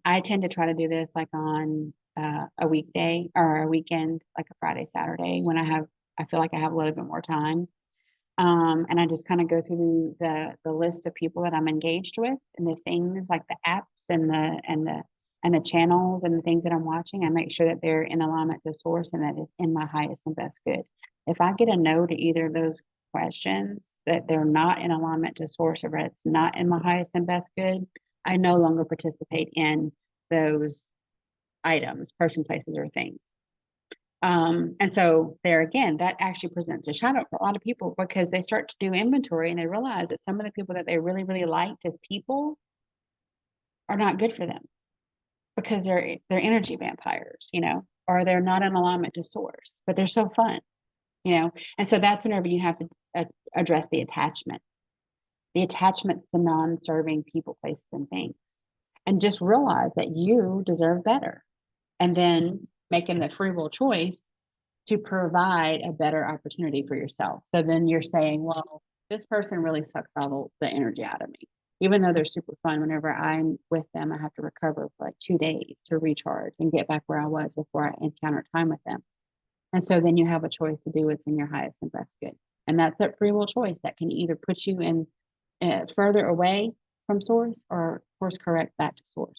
I tend to try to do this like on a weekday or a weekend, like a Friday, Saturday, when I feel like I have a little bit more time. And I just kind of go through the list of people that I'm engaged with, and the things like the apps and the channels and the things that I'm watching. I make sure that they're in alignment to source and that it's in my highest and best good. If I get a no to either of those questions, that they're not in alignment to source, or it's not in my highest and best good, I no longer participate in those items, person, places, or things. And so there again, that actually presents a shadow for a lot of people, because they start to do inventory and they realize that some of the people that they really, really liked as people are not good for them, because they're energy vampires, or they're not in alignment to source, but they're so fun, And so that's whenever you have to address the attachment. The attachments to non-serving people, places, and things. And just realize that you deserve better. And then making the free will choice to provide a better opportunity for yourself. So then you're saying, well, this person really sucks all the energy out of me. Even though they're super fun, whenever I'm with them, I have to recover for like 2 days to recharge and get back where I was before I encountered time with them. And so then you have a choice to do what's in your highest and best good. And that's that free will choice that can either put you in further away from source, or course correct back to source.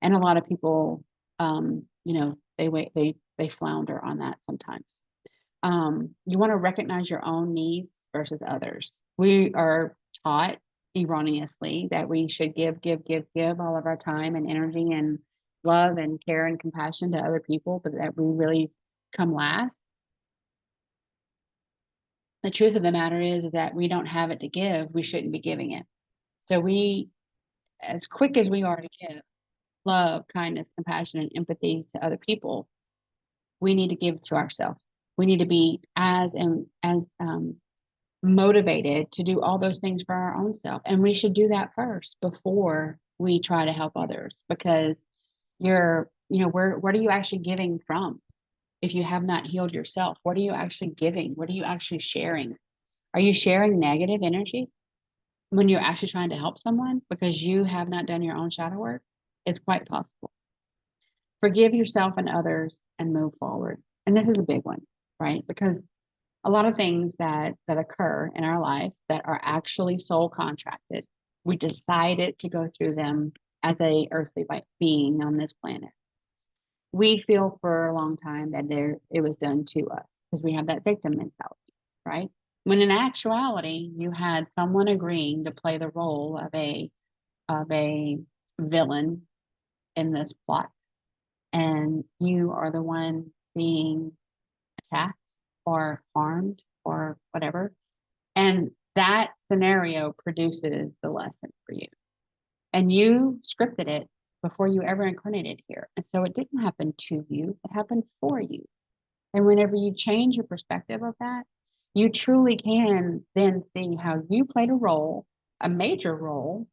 And a lot of people, they flounder on that sometimes. You want to recognize your own needs versus others. We are taught erroneously that we should give all of our time and energy and love and care and compassion to other people, but that we really come last. The truth of the matter is that we don't have it to give. We shouldn't be giving it. So we, as quick as we are to give love, kindness, compassion, and empathy to other people, we need to give to ourselves. We need to be as motivated to do all those things for our own self. And we should do that first before we try to help others, because where are you actually giving from? If you have not healed yourself, what are you actually giving? What are you actually sharing? Are you sharing negative energy when you're actually trying to help someone because you have not done your own shadow work? It's quite possible. Forgive yourself and others and move forward. And this is a big one, right? Because a lot of things that occur in our life that are actually soul contracted, we decided to go through them as a earthly being on this planet. We feel for a long time that it was done to us because we have that victim mentality, right? When in actuality, you had someone agreeing to play the role of a villain in this plot. and you are the one being attacked or harmed or whatever. And that scenario produces the lesson for you. And you scripted it before you ever incarnated here. And so it didn't happen to you, it happened for you. And whenever you change your perspective of that, you truly can then see how you played a role, a major role,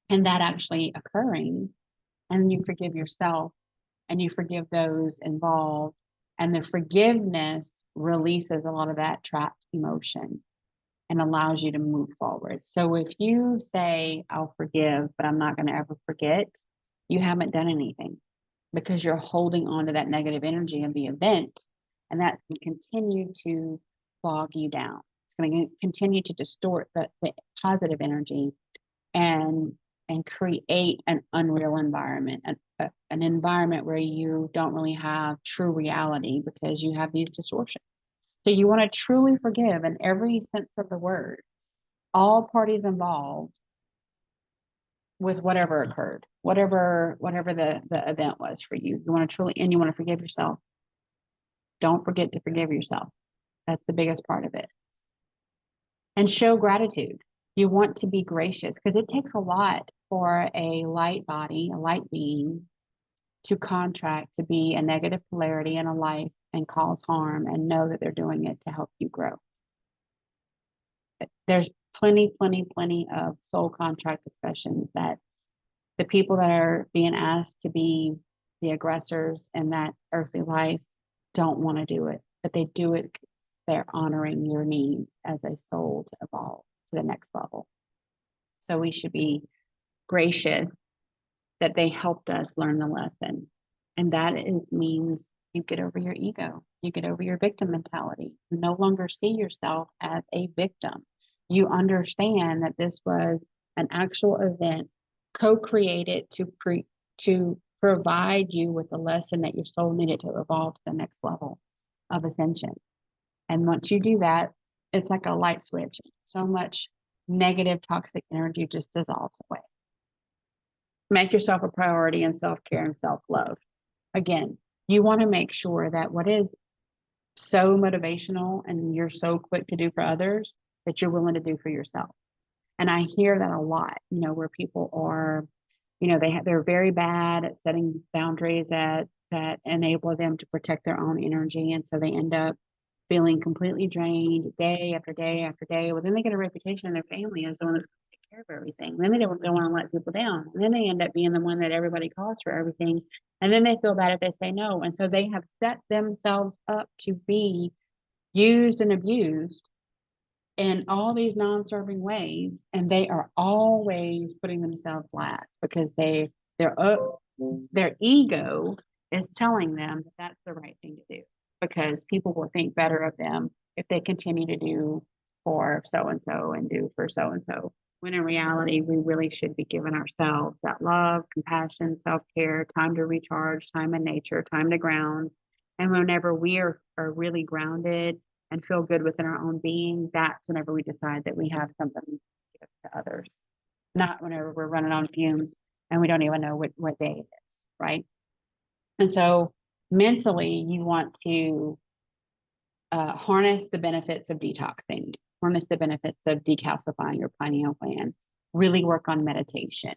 in that actually occurring. And you forgive yourself and you forgive those involved. And the forgiveness releases a lot of that trapped emotion and allows you to move forward. So if you say, I'll forgive, but I'm not going to ever forget, you haven't done anything because you're holding on to that negative energy of the event. And that's going to continue to bog you down. It's going to continue to distort the positive energy and create an unreal environment, an environment where you don't really have true reality because you have these distortions. So you want to truly forgive in every sense of the word, all parties involved with whatever occurred, whatever the event was for you. You want to truly, and you want to forgive yourself. Don't forget to forgive yourself. That's the biggest part of it. And show gratitude. You want to be gracious because it takes a lot for a light body, a light being, to contract to be a negative polarity in a life and cause harm and know that they're doing it to help you grow. There's plenty of soul contract discussions that the people that are being asked to be the aggressors in that earthly life don't want to do it, but they do it because they're honoring your needs as a soul to evolve to the next level. So we should be gracious that they helped us learn the lesson. And that means you get over your ego, you get over your victim mentality. You no longer see yourself as a victim. You understand that this was an actual event co-created to provide you with the lesson that your soul needed to evolve to the next level of ascension. And once you do that, it's like a light switch. So much negative, toxic energy just dissolves away. Make yourself a priority in self-care and self-love. Again, you want to make sure that what is so motivational and you're so quick to do for others, that you're willing to do for yourself. And I hear that a lot, where people are, they're very bad at setting boundaries that enable them to protect their own energy. And so they end up feeling completely drained day after day after day. Well, then they get a reputation in their family as the one that's going to take care of everything. Then they don't want to let people down. And then they end up being the one that everybody calls for everything. And then they feel bad if they say no. And so they have set themselves up to be used and abused in all these non-serving ways, and they are always putting themselves last because their ego is telling them that that's the right thing to do because people will think better of them if they continue to do for so and so and do for so and so. When in reality, we really should be giving ourselves that love, compassion, self-care, time to recharge, time in nature, time to ground. And whenever we are really grounded and feel good within our own being, that's whenever we decide that we have something to give to others, not whenever we're running on fumes and we don't even know what day it is, right? And so mentally, you want to harness the benefits of detoxing, harness the benefits of decalcifying your pineal gland, really work on meditation.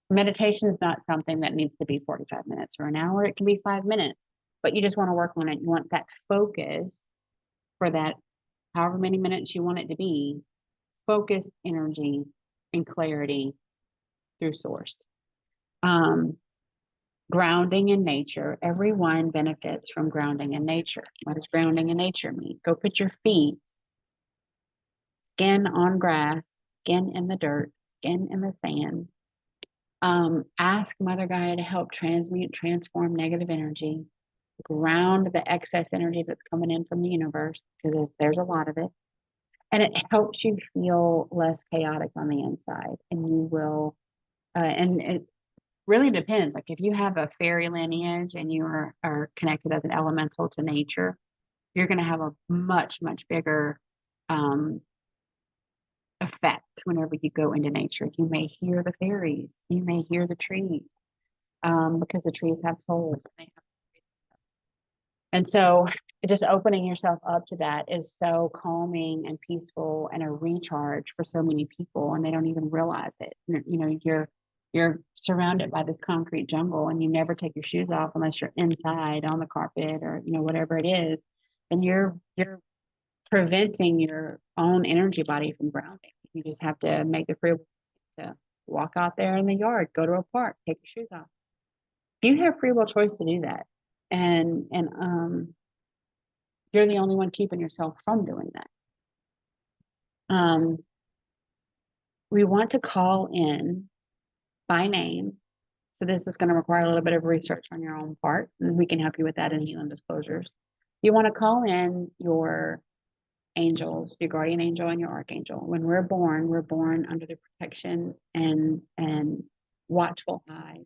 Meditation is not something that needs to be 45 minutes or an hour. It can be 5 minutes, but you just want to work on it. You want that focus for that however many minutes you want it to be, focused energy and clarity through source. Grounding in nature. Everyone benefits from grounding in nature. What does grounding in nature mean? Go put your feet skin on grass, skin in the dirt, skin in the sand. Ask Mother Gaia to help transmute, transform negative energy. Ground the excess energy that's coming in from the universe, because there's a lot of it. And it helps you feel less chaotic on the inside. And you will, and it really depends. Like if you have a fairy lineage and you are connected as an elemental to nature, you're going to have a much bigger effect whenever you go into nature. You may hear the fairies, you may hear the trees, because the trees have souls. And so just opening yourself up to that is so calming and peaceful and a recharge for so many people, and they don't even realize it. You know, you're surrounded by this concrete jungle and you never take your shoes off unless you're inside on the carpet or, you know, whatever it is. And you're preventing your own energy body from grounding. You just have to make the free will to walk out there in the yard, go to a park, take your shoes off. You have free will choice to do that. And you're the only one keeping yourself from doing that. We want to call in by name. So this is going to require a little bit of research on your own part, and we can help you with that in Healing Disclosures. You want to call in your angels, your guardian angel and your archangel. When we're born under the protection and watchful eye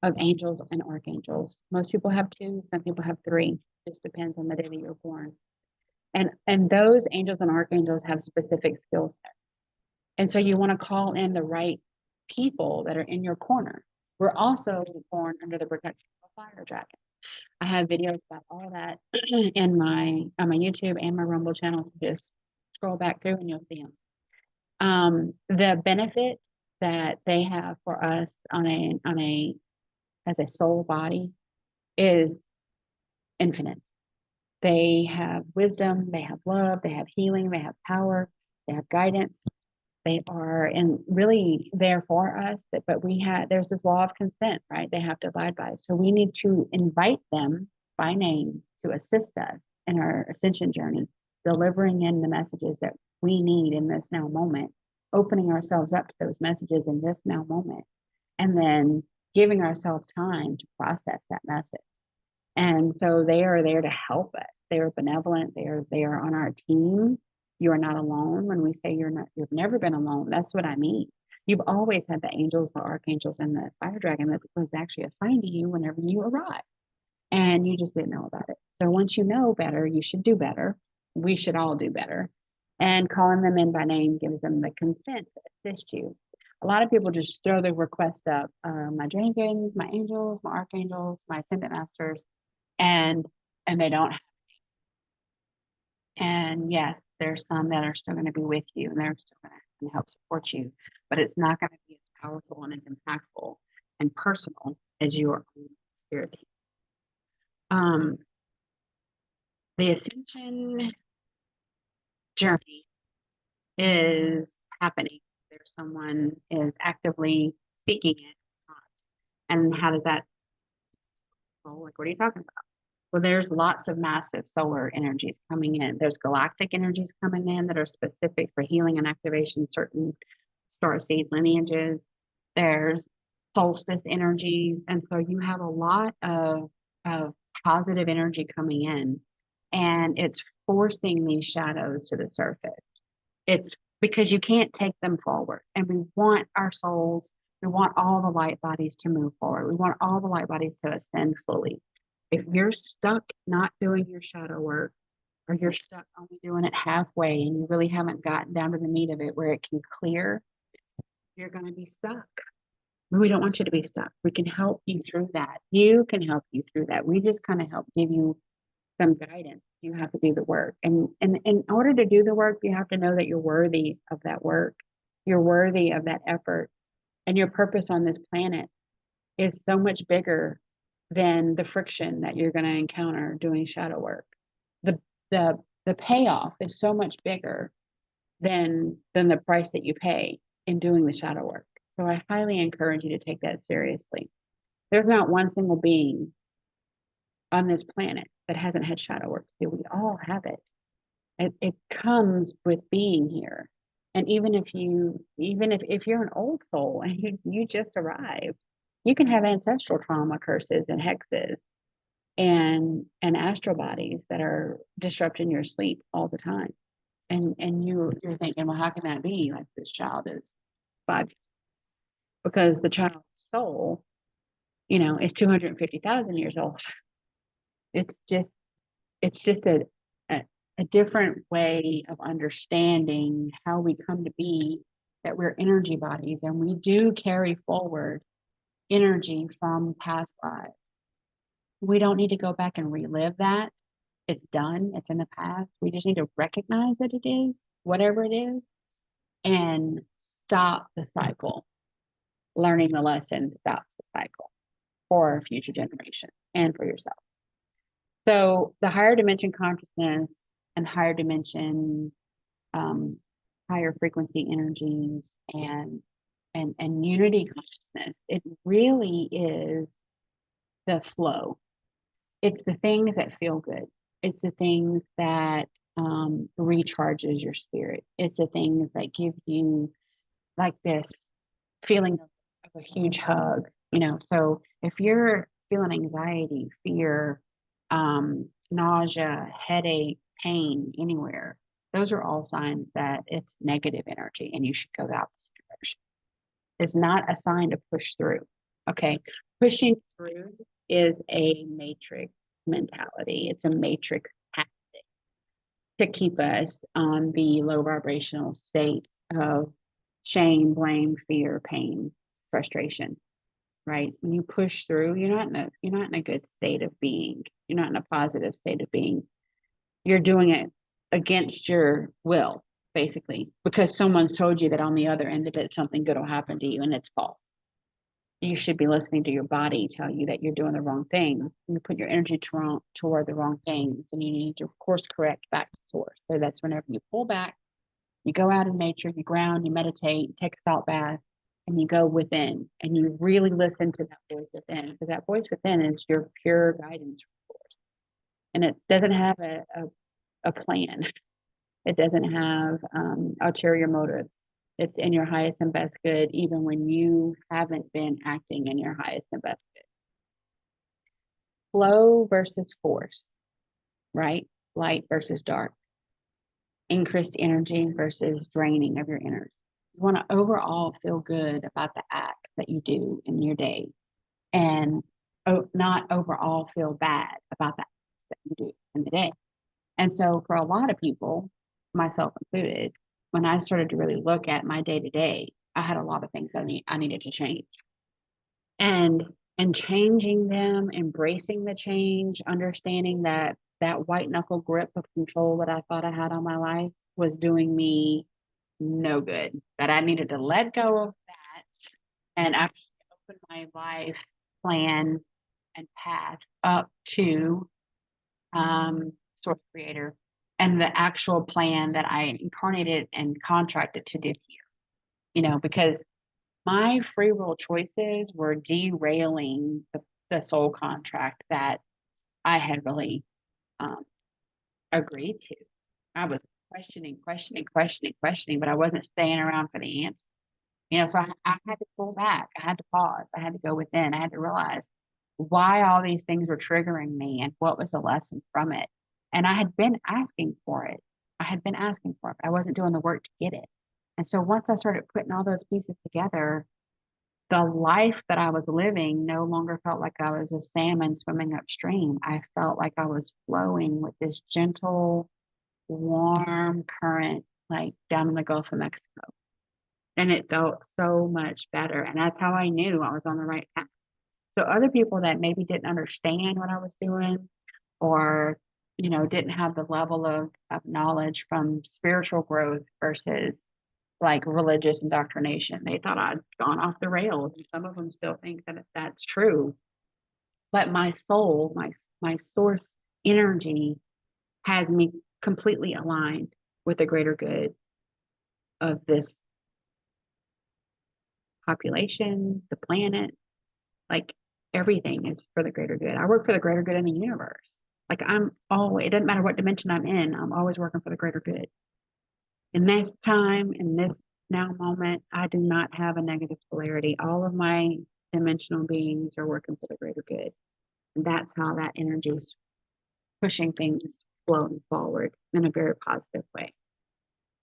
of angels and archangels. Most people have two, some people have three. Just depends on the day that you're born. And those angels and archangels have specific skill sets. And so you want to call in the right people that are in your corner. We're also born under the protection of a fire dragon. I have videos about all that in on my YouTube and my Rumble channel. So just scroll back through and you'll see them. The benefit that they have for us as a soul body is infinite. They have wisdom, they have love, they have healing, they have power, they have guidance. They are and really there for us, but there's this law of consent, right? They have to abide by. So we need to invite them by name to assist us in our ascension journey, delivering in the messages that we need in this now moment, opening ourselves up to those messages in this now moment, and then giving ourselves time to process that message. And so they are there to help us. They are benevolent. They are on our team. You are not alone. When we say you've never been alone, that's what I mean. You've always had the angels, the archangels, and the fire dragon that was actually assigned to you whenever you arrived. And you just didn't know about it. So once you know better, you should do better. We should all do better. And calling them in by name gives them the consent to assist you. A lot of people just throw the request up, my dragons, my angels, my archangels, my ascendant masters, and they don't. And yes, there's some that are still going to be with you and they're still going to help support you, but it's not going to be as powerful and as impactful and personal as your own spirit team. The ascension journey is happening. There's someone is actively seeking it. And how does that, well, like, what are you talking about? Well, there's lots of massive solar energies coming in. There's galactic energies coming in that are specific for healing and activation, certain starseed lineages. There's solstice energies. And so you have a lot of positive energy coming in, and it's forcing these shadows to the surface. It's because you can't take them forward. And we want our souls, we want all the light bodies to move forward. We want all the light bodies to ascend fully. If you're stuck not doing your shadow work, or you're stuck only doing it halfway and you really haven't gotten down to the meat of it where it can clear, you're going to be stuck. We don't want you to be stuck. We can help you through that. You can help you through that. We just kind of help give you some guidance. You have to do the work. And in order to do the work, you have to know that you're worthy of that work. You're worthy of that effort. And your purpose on this planet is so much bigger than the friction that you're going to encounter doing shadow work. The payoff is so much bigger than the price that you pay in doing the shadow work. So I highly encourage you to take that seriously. There's not one single being on this planet that hasn't had shadow work. We all have it. It comes with being here. And even if you're an old soul and you just arrived, you can have ancestral trauma, curses, and hexes, and astral bodies that are disrupting your sleep all the time. And you're thinking, well, how can that be? Like, this child is 5, because the child's soul, is 250,000 years old. It's just a different way of understanding how we come to be, that we're energy bodies and we do carry forward energy from past lives. We don't need to go back and relive that. It's done. It's in the past. We just need to recognize that it is, whatever it is, and stop the cycle. Learning the lesson stops the cycle for future generations and for yourself. So the higher dimension consciousness and higher dimension, higher frequency energies and unity consciousness, it really is the flow. It's the things that feel good. It's the things that recharges your spirit. It's the things that give you like this feeling of a huge hug, you know. So if you're feeling anxiety, fear, nausea, headache, pain anywhere, those are all signs that it's negative energy and you should go the opposite direction. It's not a sign to push through. Okay. Pushing through is a matrix mentality. It's a matrix tactic to keep us on the low vibrational state of shame, blame, fear, pain, frustration, right? When you push through, you're not in a good state of being. You're not in a positive state of being. You're doing it against your will, basically, because someone's told you that on the other end of it, something good will happen to you, and it's false. You should be listening to your body tell you that you're doing the wrong thing. You put your energy toward the wrong things, and you need to course correct back to source. So that's whenever you pull back, you go out in nature, you ground, you meditate, take a salt bath, and you go within, and you really listen to that voice within, because that voice within is your pure guidance force, and it doesn't have a plan. It doesn't have ulterior motives. It's in your highest and best good, even when you haven't been acting in your highest and best good. Flow versus force, right? Light versus dark. Increased energy versus draining of your energy. You want to overall feel good about the acts that you do in your day and not overall feel bad about the acts that you do in the day. And so for a lot of people, myself included, when I started to really look at my day to day, I had a lot of things that I needed to change. And changing them, embracing the change, understanding that that white knuckle grip of control that I thought I had on my life was doing me no good, that I needed to let go of that and actually open my life plan and path up to source creator and the actual plan that I incarnated and contracted to do here, because my free will choices were derailing the soul contract that I had really agreed to. I was questioning, but I wasn't staying around for the answer. So I had to pull back. I had to pause. I had to go within. I had to realize why all these things were triggering me and what was the lesson from it. And I had been asking for it. But I wasn't doing the work to get it. And so once I started putting all those pieces together, the life that I was living no longer felt like I was a salmon swimming upstream. I felt like I was flowing with this gentle, warm current, like down in the Gulf of Mexico. And it felt so much better. And that's how I knew I was on the right path. So other people that maybe didn't understand what I was doing or, didn't have the level of knowledge from spiritual growth versus like religious indoctrination. They thought I'd gone off the rails. And some of them still think that that's true. But my soul, my source energy has me completely aligned with the greater good of this population, the planet, like everything is for the greater good. I work for the greater good in the universe. Like it doesn't matter what dimension I'm in, I'm always working for the greater good. In this time, in this now moment, I do not have a negative polarity. All of my dimensional beings are working for the greater good. And that's how that energy is pushing things flowing forward in a very positive way.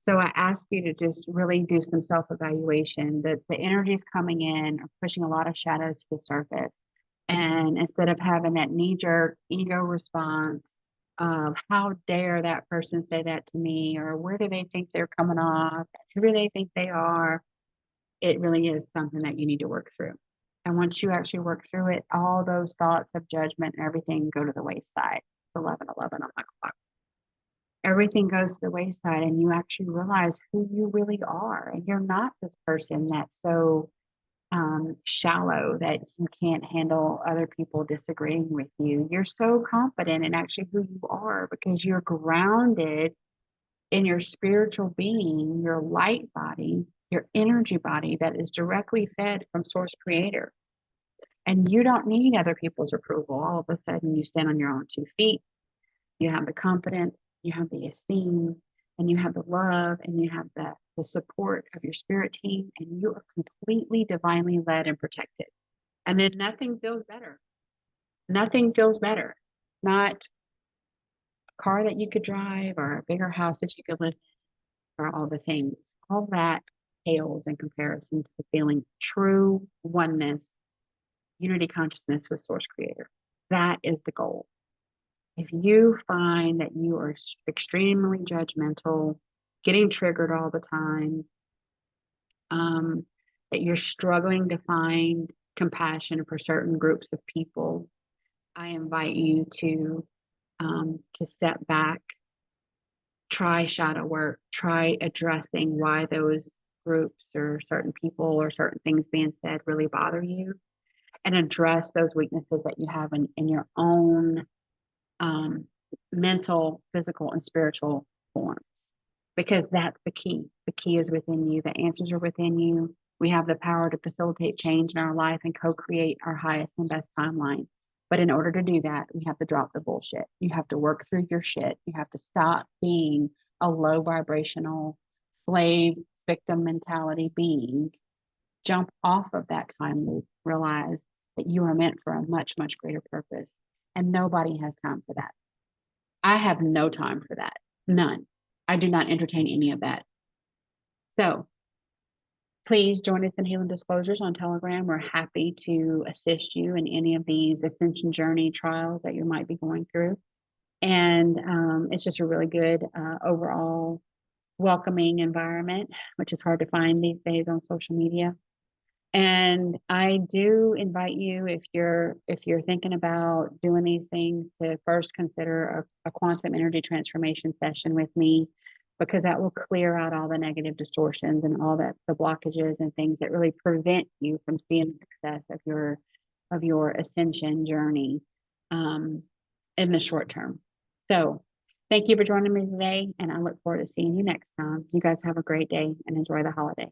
So I ask you to just really do some self-evaluation that the energies coming in are pushing a lot of shadows to the surface. And instead of having that knee-jerk ego response of how dare that person say that to me, or where do they think they're coming off, who do they think they are, it really is something that you need to work through. And once you actually work through it, all those thoughts of judgment and everything go to the wayside. It's 11:11 on my clock. Everything goes to the wayside, and you actually realize who you really are. And you're not this person that's so shallow that you can't handle other people disagreeing with you. You're so confident in actually who you are because you're grounded in your spiritual being, your light body, your energy body that is directly fed from Source Creator. And you don't need other people's approval. All of a sudden, you stand on your own 2 feet. You have the confidence, you have the esteem, and you have the love, and you have the support of your spirit team, and you are completely divinely led and protected. And then nothing feels better. Nothing feels better. Not a car that you could drive or a bigger house that you could live in or all the things. All that pales in comparison to the feeling true oneness, unity consciousness with Source Creator. That is the goal. If you find that you are extremely judgmental, getting triggered all the time, that you're struggling to find compassion for certain groups of people, I invite you to step back, try shadow work, try addressing why those groups or certain people or certain things being said really bother you, and address those weaknesses that you have in your own mental, physical, and spiritual forms. Because that's the key. The key is within you. The answers are within you. We have the power to facilitate change in our life and co-create our highest and best timeline. But in order to do that, we have to drop the bullshit. You have to work through your shit. You have to stop being a low vibrational slave victim mentality being. Jump off of that time loop. Realize that you are meant for a much, much greater purpose. And nobody has time for that. I have no time for that. None. I do not entertain any of that. So please join us in Healing Disclosures on Telegram. We're happy to assist you in any of these ascension journey trials that you might be going through. And it's just a really good overall welcoming environment, which is hard to find these days on social media. And I do invite you, if you're thinking about doing these things, to first consider a quantum energy transformation session with me, because that will clear out all the negative distortions and all the blockages and things that really prevent you from seeing the success of your ascension journey in the short term. So thank you for joining me today, and I look forward to seeing you next time. You guys have a great day and enjoy the holiday.